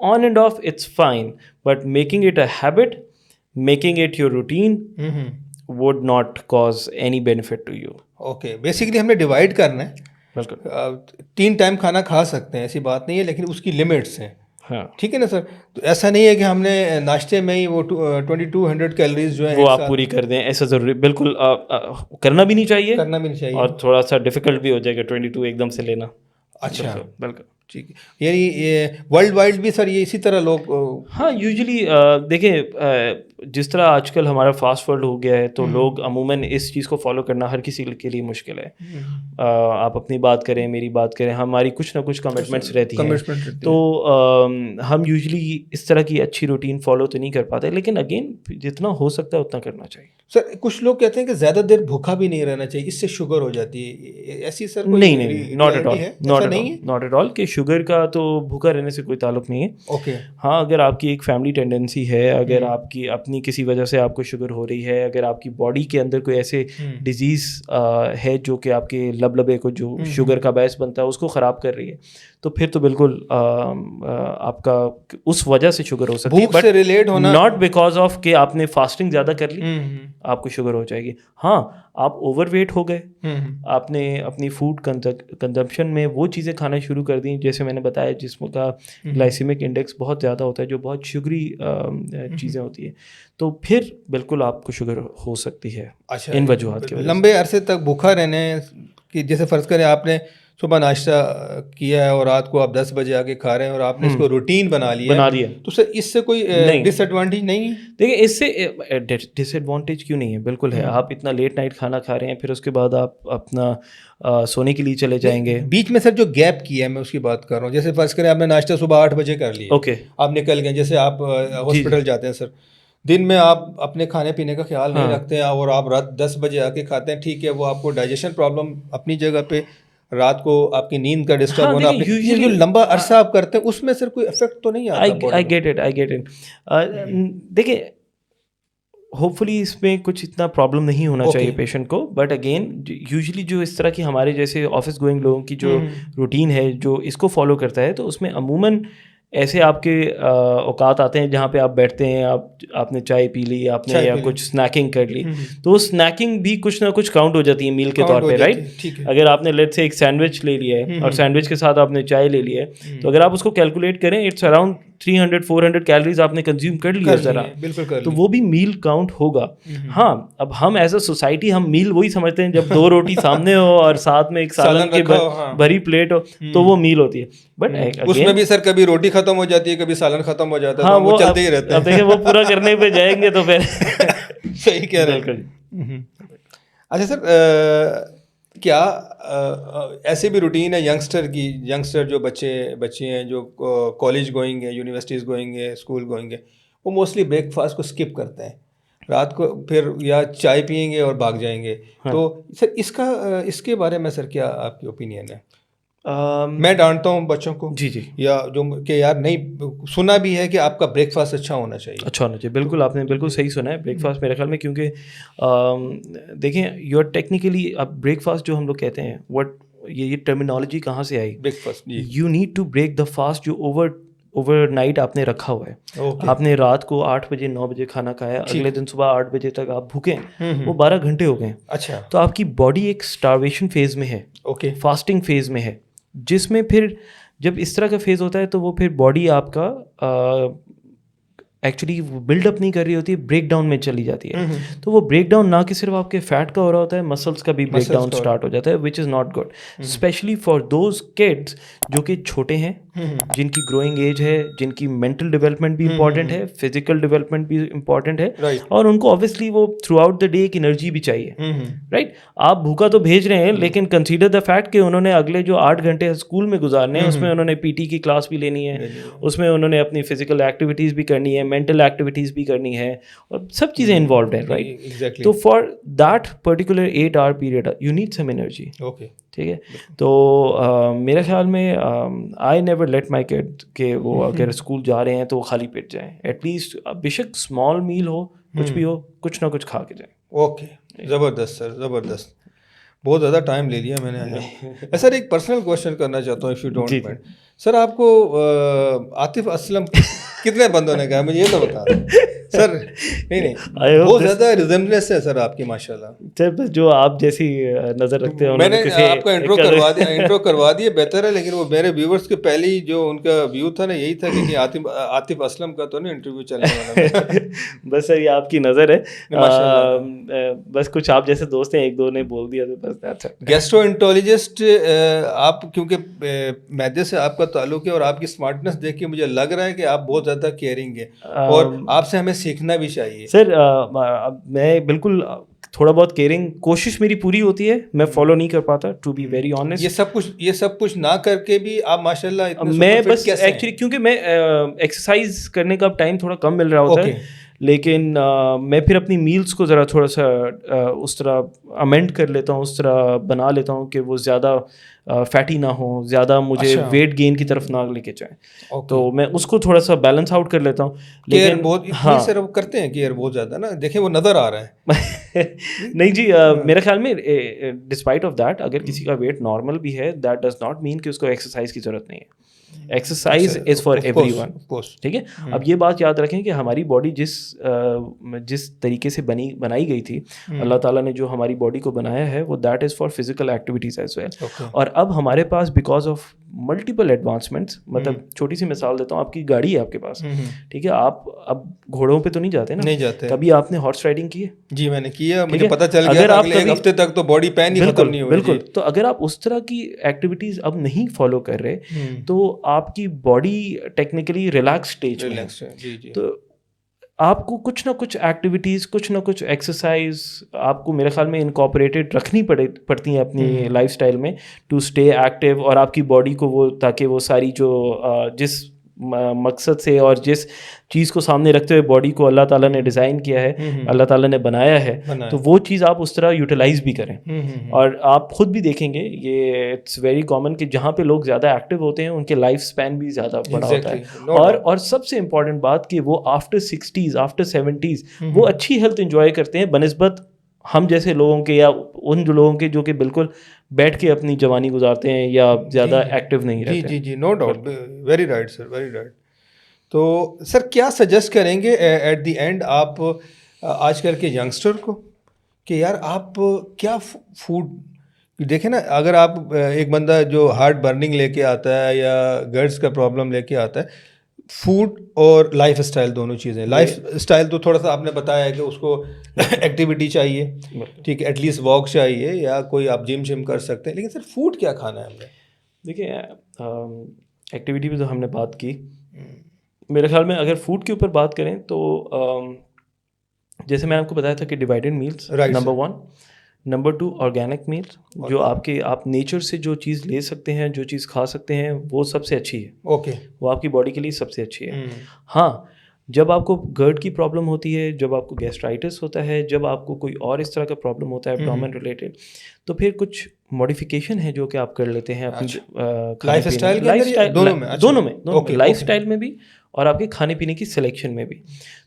[SPEAKER 1] on and off it's fine, but making it a habit, making it your routine would not cause any benefit to you.
[SPEAKER 2] Okay, basically ہم نے ڈیوائڈ کرنا ہے.
[SPEAKER 1] بالکل,
[SPEAKER 2] 3 ٹائم کھانا کھا سکتے ہیں, ایسی بات نہیں ہے, لیکن اس کی لمٹس ہیں.
[SPEAKER 1] ہاں,
[SPEAKER 2] ٹھیک ہے نا سر. تو ایسا نہیں ہے کہ ہم نے ناشتے میں ہی وہ 2200 کیلریز جو ہیں
[SPEAKER 1] وہ آپ پوری کر دیں, ایسا ضروری بالکل کرنا بھی نہیں چاہیے,
[SPEAKER 2] اور
[SPEAKER 1] تھوڑا سا ڈیفیکلٹ بھی ہو جائے گا 22 ایک دم سے لینا.
[SPEAKER 2] اچھا
[SPEAKER 1] بالکل
[SPEAKER 2] ٹھیک ہے. یعنی ورلڈ وائڈ بھی سر یہ اسی طرح لوگ
[SPEAKER 1] ہاں یوزلی دیکھیں جس طرح آج کل ہمارا فاسٹ فوڈ ہو گیا ہے تو لوگ عموماً اس چیز کو فالو کرنا ہر کسی کے لیے مشکل ہے. آپ اپنی بات کریں میری بات کریں ہماری کچھ نہ کچھ کمٹمنٹس رہتی ہیں تو ہم یوزلی اس طرح کی اچھی روٹین فالو تو نہیں کر پاتے لیکن اگین جتنا ہو سکتا ہے اتنا کرنا چاہیے.
[SPEAKER 2] سر کچھ لوگ کہتے ہیں کہ زیادہ دیر بھوکا بھی نہیں رہنا چاہیے اس سے شوگر ہو جاتی ہے, ایسی سر
[SPEAKER 1] نہیں ناٹ ایٹ آل کہ شوگر کا تو بھوکا رہنے سے کوئی تعلق نہیں ہے.
[SPEAKER 2] اوکے
[SPEAKER 1] ہاں اگر آپ کی ایک فیملی ٹینڈنسی ہے, اگر آپ کی اپنی کسی وجہ سے آپ کو شوگر ہو رہی ہے, اگر آپ کی باڈی کے اندر کوئی ایسے ڈیزیز ہے جو کہ آپ کے لبے کو جو شوگر کا باعث بنتا ہے اس کو خراب کر رہی ہے تو پھر تو بالکل آپ کا اس وجہ سے شوگر ہو سکتی ہے بٹ ناٹ بیکاز آف کہ آپ نے فاسٹنگ زیادہ کر لی آپ کو شوگر ہو جائے گی. ہاں آپ اوور ویٹ ہو گئے, آپ نے اپنی فوڈ کنزمپشن میں وہ چیزیں کھانا شروع کر دیں جیسے میں نے بتایا جسم کا گلائسیمک انڈیکس بہت زیادہ ہوتا ہے جو بہت شوگری چیزیں ہوتی ہیں تو پھر بالکل آپ کو شوگر ہو سکتی ہے ان وجوہات کی وجہ سے.
[SPEAKER 2] لمبے عرصے تک بھوکا رہنے کی جیسے فرض کریں آپ نے صبح ناشتہ کیا ہے اور رات کو آپ 10 بجے آ کے کھا رہے ہیں اور آپ نے اس کو روٹین بنا لیا تو سر اس سے کوئی ڈس ایڈوانٹیج نہیں ہے؟
[SPEAKER 1] دیکھیں اس سے ڈس ایڈوانٹیج کیوں نہیں ہے, بالکل ہے. آپ اتنا لیٹ نائٹ کھانا کھا رہے ہیں پھر اس کے بعد آپ اپنا سونے کے لیے چلے جائیں گے.
[SPEAKER 2] بیچ میں سر جو گیپ کیا ہے میں اس کی بات کر رہا ہوں, جیسے فرض کریں آپ نے ناشتہ صبح 8 بجے کر لیا,
[SPEAKER 1] اوکے
[SPEAKER 2] آپ نکل گئے, جیسے آپ ہاسپٹل جاتے ہیں سر, دن میں آپ اپنے کھانے پینے کا خیال نہیں رکھتے ہیں اور آپ رات 10 بجے آ کے کھاتے ہیں, ٹھیک ہے وہ آپ کو ڈائجیشن پرابلم اپنی جگہ پہ, رات کو آپ کی نیند کا ڈسٹرب ہونا, جو لمبا عرصہ آپ کرتے ہیں اس میں سر کوئی افیکٹ تو نہیں آتا؟
[SPEAKER 1] I get it. دیکھیں ہوپ فلی اس میں کچھ اتنا پرابلم نہیں ہونا چاہیے پیشنٹ کو, بٹ اگین یوزلی جو اس طرح کی ہمارے جیسے آفس گوئنگ لوگوں کی جو روٹین ہے جو اس کو فالو کرتا ہے تو اس میں عموماً ایسے آپ کے اوقات آتے ہیں جہاں پہ آپ بیٹھتے ہیں, آپ نے چائے پی لی, آپ نے یا کچھ اسنیکنگ کر لی, تو وہ اسنیکنگ بھی کچھ نہ کچھ کاؤنٹ ہو جاتی ہے میل کے طور پہ, رائٹ. اگر آپ نے لیٹ سے ایک سینڈوچ لے لیا ہے اور سینڈوچ کے ساتھ آپ نے چائے لے لی ہے تو اگر آپ اس کو کیلکولیٹ کریں اٹس اراؤنڈ 300-400 کیلریز آپ نے کنزیوم کر لیا ذرا, تو وہ بھی میل کاؤنٹ ہوگا. ہاں اب ہم ایز اے سوسائٹی ہم میل وہی سمجھتے ہیں جب 2 روٹی سامنے ہو اور ساتھ میں ایک سالن کی بھری پلیٹ ہو تو وہ میل ہوتی ہے. بٹ
[SPEAKER 2] اس میں بھی سر کبھی روٹی ختم ہو جاتی ہے کبھی سالن ختم ہو جاتا ہے,
[SPEAKER 1] ہاں
[SPEAKER 2] وہ چلتے ہی رہتے ہیں.
[SPEAKER 1] اب دیکھیں وہ پورا کرنے پہ جائیں گے تو پھر
[SPEAKER 2] صحیح کہہ رہے ہیں. اچھا سر کیا ایسے بھی روٹین ہے ینگسٹر جو بچے ہیں جو کالج گوئنگ ہے, یونیورسٹیز گوئنگ ہے, اسکول گوئنگ ہے, وہ موسٹلی بریک فاسٹ کو اسکپ کرتے ہیں, رات کو پھر یا چائے پئیں گے اور بھاگ جائیں گے. تو سر اس کے بارے میں سر کیا آپ کی اوپینین ہے؟ میں ڈانٹتا ہوں بچوں کو
[SPEAKER 1] جی
[SPEAKER 2] یا جو کہ یار نہیں, سنا بھی ہے کہ آپ کا بریک فاسٹ اچھا ہونا چاہیے.
[SPEAKER 1] بالکل آپ نے بالکل صحیح سنا ہے. بریک فاسٹ میرے خیال میں کیونکہ دیکھیں یو آر ٹیکنیکلی اب بریک فاسٹ جو ہم لوگ کہتے ہیں یہ ٹرمینالوجی کہاں سے آئی؟
[SPEAKER 2] Breakfast
[SPEAKER 1] you need to break the fast جو اوور نائٹ آپ نے رکھا ہوا ہے. آپ نے رات کو 8 بجے 9 بجے کھانا کھایا, اگلے دن صبح 8 بجے تک آپ بھوکے ہیں, وہ 12 گھنٹے ہو گئے.
[SPEAKER 2] اچھا,
[SPEAKER 1] تو آپ کی باڈی ایک اسٹارویشن فیز میں ہے, فاسٹنگ فیز میں ہے, جس میں پھر جب اس طرح کا فیز ہوتا ہے تو وہ پھر باڈی آپ کا ایکچولی بلڈ اپ نہیں کر رہی ہوتی ہے, بریک ڈاؤن میں چلی جاتی ہے. تو وہ بریک ڈاؤن نہ کہ صرف آپ کے فیٹ کا ہو رہا ہوتا ہے, مسلس کا بھی بریک ڈاؤن اسٹارٹ ہو جاتا ہے, which is not good, especially for those kids جو کہ چھوٹے ہیں, جن کی گروئنگ ایج ہے, جن کی مینٹل ڈیولپمنٹ بھی امپورٹنٹ ہے, فزیکل ڈیولپمنٹ بھی امپورٹنٹ ہے, اور ان کو آبویسلی وہ تھرو آؤٹ دا ڈے ایک انرجی بھی چاہیے, رائٹ. آپ بھوکا تو بھیج رہے ہیں لیکن کنسیڈر دا فیکٹ کہ انہوں نے اگلے جو 8 گھنٹے اسکول میں گزارنے ہیں اس میں انہوں نے پی ٹی کی کلاس بھی لینی ہے, اس میں انہوں نے اپنی فزیکل ایکٹیویٹیز بھی کرنی ہے, مینٹل ایکٹیویٹیز بھی کرنی ہے, اور سب چیزیں انوالوڈ ہیں, رائٹ. تو for that particular 8 hour period you need some energy. ٹھیک ہے. تو میرے خیال میں آئی نیور لیٹ مائی کڈ کہ وہ اگر اسکول جا رہے ہیں تو وہ خالی پیٹ جائیں, ایٹ لیسٹ بے شک اسمال میل ہو, کچھ بھی ہو, کچھ نہ کچھ کھا کے جائیں.
[SPEAKER 2] اوکے, زبردست سر, زبردست. بہت زیادہ ٹائم لے لیا میں نے. سر ایک پرسنل کوشچن کرنا چاہتا ہوں, اف یو ڈونٹ مائنڈ. سر آپ کو عاطف اسلم کتنے بندوں نے کہا مجھے یہ تو بتا دیں سر. نہیں بہت زیادہ ریزمبلنس ہے سر آپ کی ماشاءاللہ.
[SPEAKER 1] سر جو آپ جیسی نظر رکھتے ہیں.
[SPEAKER 2] میں نے آپ کا انٹرو کروا دیا بہتر ہے, لیکن وہ میرے ویورز کے پہلی جو ان کا ویو تھا نا یہی تھا کہ عاطف اسلم کا تو نہیں انٹرویو چلنے والا.
[SPEAKER 1] بس سر یہ آپ کی نظر ہے, بس کچھ آپ جیسے دوست ہیں ایک دو نے بول دیا تو بس.
[SPEAKER 2] گیسٹرو انٹرولوجسٹ آپ, کیونکہ معدے سے آپ کا تعلق ہے اور آپ کی اسمارٹنس دیکھ کے مجھے لگ رہا ہے کہ آپ بہت زیادہ کیئرنگ ہے اور آپ سے ہمیں سیکھنا بھی چاہیے.
[SPEAKER 1] سر میں بالکل تھوڑا بہت کیئرنگ کوشش میری پوری ہوتی ہے, میں فالو نہیں کر پاتا ٹو بی ویری آنیسٹ.
[SPEAKER 2] یہ سب کچھ نہ کر کے بھی آپ ماشاء اللہ
[SPEAKER 1] میں بس ایکچولی کیونکہ میں ایکسرسائز کرنے کا ٹائم تھوڑا کم مل رہا ہوتا ہے, لیکن میں پھر اپنی میلس کو ذرا تھوڑا سا اس طرح امینڈ کر لیتا ہوں, اس طرح بنا لیتا ہوں کہ وہ زیادہ فیٹی نہ ہوں, زیادہ مجھے ویٹ گین کی طرف نہ لے کے جائیں, تو میں اس کو تھوڑا سا بیلنس آؤٹ کر لیتا ہوں. لیکن
[SPEAKER 2] ہاں سر کرتے ہیں کیئر بہت زیادہ نا, دیکھیں وہ نظر آ رہا ہے.
[SPEAKER 1] نہیں جی, میرے خیال میں ڈسپائٹ آف دیٹ اگر کسی کا ویٹ نارمل بھی ہے دیٹ ڈز ناٹ مین کہ اس کو ایکسرسائز کی ضرورت نہیں ہے. Exercise is for every one, ٹھیک ہے. اب یہ بات یاد رکھیں کہ ہماری باڈی جس طریقے سے بنائی گئی تھی, اللہ تعالیٰ نے جو ہماری باڈی کو بنایا ہے وہ that is for physical activities as well. اور اب ہمارے پاس بیکاز آف ملٹیپل ایڈوانسمنٹس, مطلب چھوٹی سی مثال دیتا ہوں, آپ کی گاڑی ہے آپ کے پاس, ٹھیک ہے, آپ اب گھوڑوں پہ تو نہیں جاتے نا,
[SPEAKER 2] نہیں جاتے.
[SPEAKER 1] کبھی آپ نے ہارس رائڈنگ کی ہے؟
[SPEAKER 2] جی میں نے کیا, مجھے پتہ چل گیا اگلے ایک ہفتے تک تو باڈی پین ہی ختم نہیں ہوئی.
[SPEAKER 1] بالکل. تو اگر آپ اس طرح کی ایکٹیویٹیز اب نہیں فالو کر رہے تو آپ کی باڈی ٹیکنیکلی ریلیکس اسٹیج میں ہے, تو آپ کو کچھ نہ کچھ ایکٹیویٹیز, کچھ نہ کچھ ایکسرسائز آپ کو میرے خیال میں انکارپوریٹڈ رکھنی پڑتی ہیں اپنی لائف اسٹائل میں ٹو اسٹے ایکٹیو, اور آپ کی باڈی کو وہ تاکہ وہ ساری جو جس مقصد سے اور جس چیز کو سامنے رکھتے ہوئے باڈی کو اللہ تعالیٰ نے ڈیزائن کیا ہے, اللہ تعالیٰ نے بنایا ہے, تو وہ چیز آپ اس طرح یوٹیلائز بھی کریں. اور آپ خود بھی دیکھیں گے یہ اٹس ویری کامن کہ جہاں پہ لوگ زیادہ ایکٹیو ہوتے ہیں ان کے لائف اسپین بھی زیادہ بڑا ہوتا ہے. اور سب سے امپورٹنٹ بات کہ وہ آفٹر 60s آفٹر 70s وہ اچھی ہیلتھ انجوائے کرتے ہیں بنسبت ہم جیسے لوگوں کے, یا ان جو لوگوں کے جو کہ بالکل بیٹھ کے اپنی جوانی گزارتے ہیں یا زیادہ ایکٹیو نہیں رہتے.
[SPEAKER 2] جی جی no doubt, very right sir, very right. تو سر کیا سجیسٹ کریں گے ایٹ دی اینڈ آپ آج کل کے ینگسٹر کو کہ یار آپ کیا فوڈ دیکھیں نا, اگر آپ ایک بندہ جو ہارٹ برننگ لے کے آتا ہے یا گرڈس کا پرابلم لے کے آتا ہے, فوڈ اور لائف اسٹائل دونوں چیزیں. لائف اسٹائل تو تھوڑا سا آپ نے بتایا ہے کہ اس کو ایکٹیویٹی چاہیے, ٹھیک ہے, ایٹ لیسٹ واک چاہیے یا کوئی آپ جم شم کر سکتے ہیں, لیکن سر فوڈ کیا کھانا ہے ہمیں؟
[SPEAKER 1] دیکھیں ایکٹیویٹی پہ تو ہم نے بات کی, میرے خیال میں اگر فوڈ کے اوپر بات کریں تو جیسے میں آپ کو بتایا تھا کہ divided meals number 1, number 2 organic meals, جو آپ نیچر سے جو چیز لے سکتے ہیں, جو چیز کھا سکتے ہیں وہ سب سے اچھی ہے.
[SPEAKER 2] اوکے, وہ
[SPEAKER 1] آپ کی باڈی کے لیے سب سے اچھی ہے. ہاں جب آپ کو گرڈ کی پرابلم ہوتی ہے, جب آپ کو گیسٹرائٹس ہوتا ہے, جب آپ کو کوئی اور اس طرح کا پرابلم ہوتا ہے ایبڈومن ریلیٹڈ, تو پھر کچھ ماڈیفیکیشن ہے جو کہ آپ کر لیتے ہیں اپنی
[SPEAKER 2] لائف اسٹائل
[SPEAKER 1] دونوں میں, لائف اسٹائل میں بھی اور آپ کے کھانے پینے کی سلیکشن میں بھی.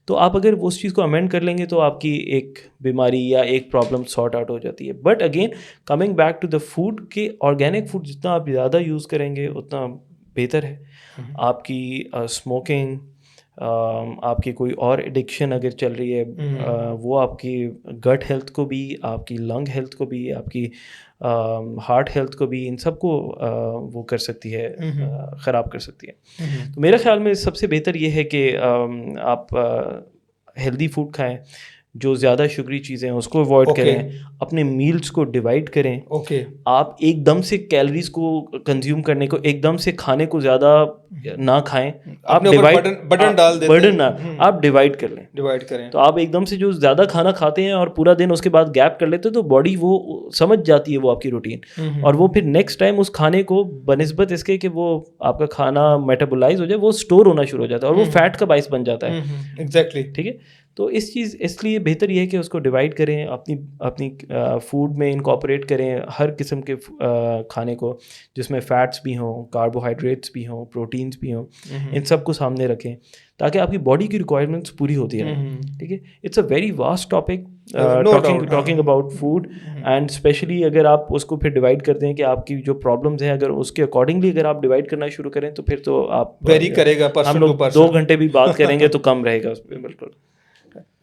[SPEAKER 1] تو آپ اگر اس چیز کو امینڈ کر لیں گے تو آپ کی ایک بیماری یا ایک پرابلم سارٹ آؤٹ ہو جاتی ہے. But again coming back to the food, کہ آرگینک فوڈ جتنا آپ زیادہ یوز کریں گے اتنا بہتر ہے. آپ کی اسموکنگ, آپ کی کوئی اور ایڈکشن اگر چل رہی ہے, وہ آپ کی گٹ ہیلتھ کو بھی, آپ کی لنگ ہیلتھ کو بھی, آپ کی ہارٹ ہیلتھ کو بھی, ان سب کو وہ کر سکتی ہے, خراب کر سکتی ہے. تو میرے خیال میں سب سے بہتر یہ ہے کہ آپ ہیلدی فوڈ کھائیں, جو زیادہ شگری چیزیں ہیں اس کو اوائڈ کریں, اپنے میلس کو ڈیوائڈ کریں. آپ ایک دم سے کیلریز کو کنزیوم کرنے کو, ایک دم سے کھانے کو زیادہ نہ کھائیں, آپ برڈن نہ, آپ ڈیوائڈ کر لیں,
[SPEAKER 2] ڈیوائڈ کریں.
[SPEAKER 1] تو آپ ایک دم سے جو زیادہ کھانا کھاتے ہیں اور پورا دن اس کے بعد گیپ کر لیتے تو باڈی وہ سمجھ جاتی ہے وہ آپ کی روٹین, اور وہ پھر نیکسٹ ٹائم اس کھانے کو بنسبت اس کے کہ وہ آپ کا کھانا میٹابولائز ہو جائے, وہ اسٹور ہونا شروع ہو جاتا ہے اور وہ فیٹ کا باعث بن جاتا ہے.
[SPEAKER 2] ایگزیکٹلی,
[SPEAKER 1] ٹھیک ہے. تو اس لیے بہتر یہ ہے کہ اس کو ڈیوائڈ کریں, اپنی فوڈ میں انکارپوریٹ کریں ہر قسم کے کھانے کو جس میں فیٹس بھی ہوں, کاربوہائیڈریٹس بھی ہوں, پروٹینس بھی ہوں, ان سب کو سامنے رکھیں تاکہ آپ کی باڈی کی ریکوائرمنٹس پوری ہوتی رہیں. ٹھیک ہے, it's a very vast topic talking about food, and especially اگر آپ اس کو پھر ڈیوائڈ کرتے ہیں کہ آپ کی جو پرابلمز ہیں اگر اس کے اکارڈنگلی اگر آپ ڈیوائڈ کرنا شروع کریں تو پھر تو آپ
[SPEAKER 2] ویری کرے گا.
[SPEAKER 1] ہم لوگ 2 گھنٹے بھی بات کریں گے تو کم رہے گا اس پہ. بالکل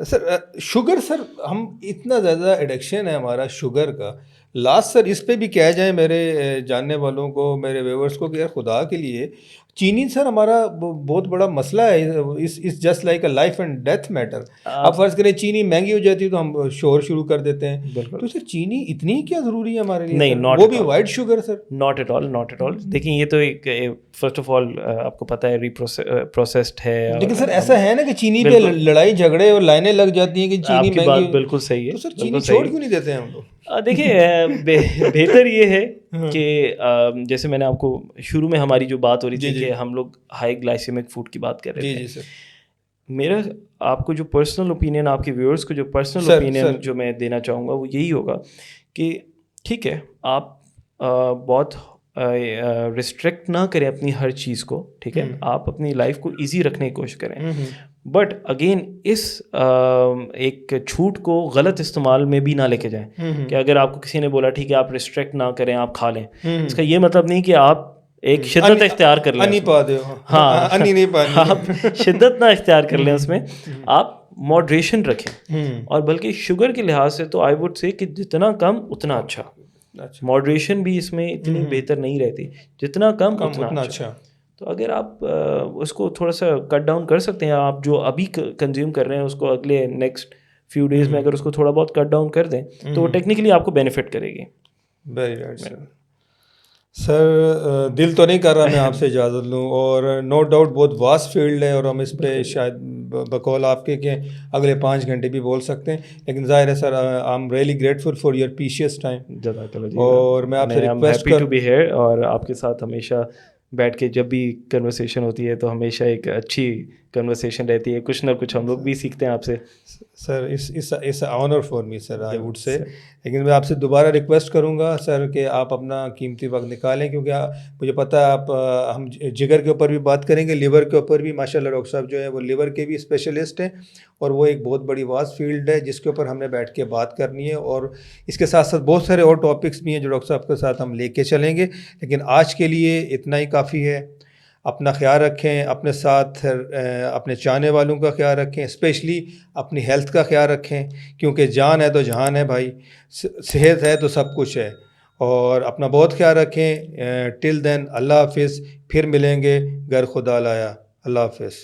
[SPEAKER 2] سر. شوگر سر, ہم اتنا زیادہ ایڈکشن ہے ہمارا شوگر کا. لاسٹ سر اس پہ بھی کہہ جائیں میرے جاننے والوں کو, میرے ویورس کو, کہ یار خدا کے لیے چینی سر ہمارا بہت بڑا مسئلہ ہے. اس just like a life and death matter. آپ فرض کریں چینی مہنگی ہو جاتی ہے تو ہم شور شروع کر دیتے ہیں. تو سر چینی اتنی کیا ضروری ہے ہمارے لیے؟
[SPEAKER 1] نہیں,
[SPEAKER 2] وہ بھی white sugar sir.
[SPEAKER 1] Not at all, not at all. دیکھیں یہ تو ایک فرسٹ آف آل آپ کو پتہ ہے پروسیسڈ ہے.
[SPEAKER 2] لیکن سر ایسا ہے نا کہ چینی پہ لڑائی جھگڑے اور لائنیں لگ جاتی ہیں کہ چینی
[SPEAKER 1] مہنگی. آپ کی بات بالکل صحیح ہے.
[SPEAKER 2] تو سر چینی چھوڑ کیوں نہیں دیتے ہیں ہم لوگ؟
[SPEAKER 1] دیکھیے بہتر یہ ہے کہ جیسے میں نے آپ کو شروع میں ہماری جو بات ہو رہی تھی کہ ہم لوگ ہائی گلائسیمک فوڈ کی بات کر رہے تھے. میرا آپ کو جو پرسنل اوپینین, آپ کے ویورس کو جو پرسنل اوپینین جو میں دینا چاہوں گا وہ یہی ہوگا کہ ٹھیک ہے آپ بہت ریسٹرکٹ نہ کریں اپنی ہر چیز کو. ٹھیک ہے, آپ اپنی لائف کو ایزی رکھنے کی کوشش کریں, بٹ اگین اس ایک چھوٹ کو غلط استعمال میں بھی نہ لے کے جائیں کہ اگر آپ کو کسی نے بولا ٹھیک ہے آپ ریسٹرکٹ نہ کریں, آپ کھا لیں, اس کا یہ مطلب نہیں کہ آپ ایک شدت اختیار کر لیں. ہاں, آپ شدت نہ اختیار کر لیں اس میں, آپ ماڈریشن رکھیں. اور بلکہ شوگر کے لحاظ سے تو آئی وڈ سے کہ جتنا کم اتنا اچھا. ماڈریشن بھی اس میں اتنی بہتر نہیں رہتی, جتنا کم اتنا اچھا. تو اگر آپ اس کو تھوڑا سا کٹ ڈاؤن کر سکتے ہیں, آپ جو ابھی کنزیوم کر رہے ہیں اس کو اگلے نیکسٹ فیو ڈیز میں اگر اس کو تھوڑا بہت کٹ ڈاؤن کر دیں تو وہ ٹیکنیکلی آپ کو بینیفٹ کرے گی.
[SPEAKER 2] ویری رائٹ سر. سر دل تو نہیں کر رہا میں آپ سے اجازت لوں, اور نو ڈاؤٹ بہت واسٹ فیلڈ ہے اور ہم اس پہ شاید بقول آپ کے کہ اگلے 5 گھنٹے بھی بول سکتے ہیں, لیکن ظاہر ہے sir I am really grateful for your precious time. اور میں آپ سے request
[SPEAKER 1] happy to be here, اور آپ کے ساتھ ہمیشہ بیٹھ کے جب بھی کنورسیشن ہوتی ہے تو ہمیشہ ایک اچھی کنورسیشن رہتی ہے, کچھ نہ کچھ ہم لوگ بھی سیکھتے ہیں آپ سے.
[SPEAKER 2] Sir is honour for me sir I would say. لیکن میں آپ سے دوبارہ ریکویسٹ کروں گا سر کہ آپ اپنا قیمتی وقت نکالیں, کیونکہ مجھے پتہ ہے آپ ہم جگر کے اوپر بھی بات کریں گے, لیور کے اوپر بھی. ماشاء اللہ ڈاکٹر صاحب جو ہے وہ لیور کے بھی اسپیشلسٹ ہیں, اور وہ ایک بہت بڑی واس فیلڈ ہے جس کے اوپر ہم نے بیٹھ کے بات کرنی ہے. اور اس کے ساتھ ساتھ بہت سارے اور ٹاپکس بھی ہیں جو ڈاکٹر صاحب کے ساتھ ہم لے کے چلیں گے, لیکن آج کے لیے اتنا ہی کافی ہے. اپنا خیال رکھیں, اپنے ساتھ اپنے چاہنے والوں کا خیال رکھیں, اسپیشلی اپنی ہیلتھ کا خیال رکھیں, کیونکہ جان ہے تو جہان ہے بھائی, صحت ہے تو سب کچھ ہے. اور اپنا بہت خیال رکھیں. ٹل دین اللہ حافظ, پھر ملیں گے گر خدا لایا. اللہ حافظ.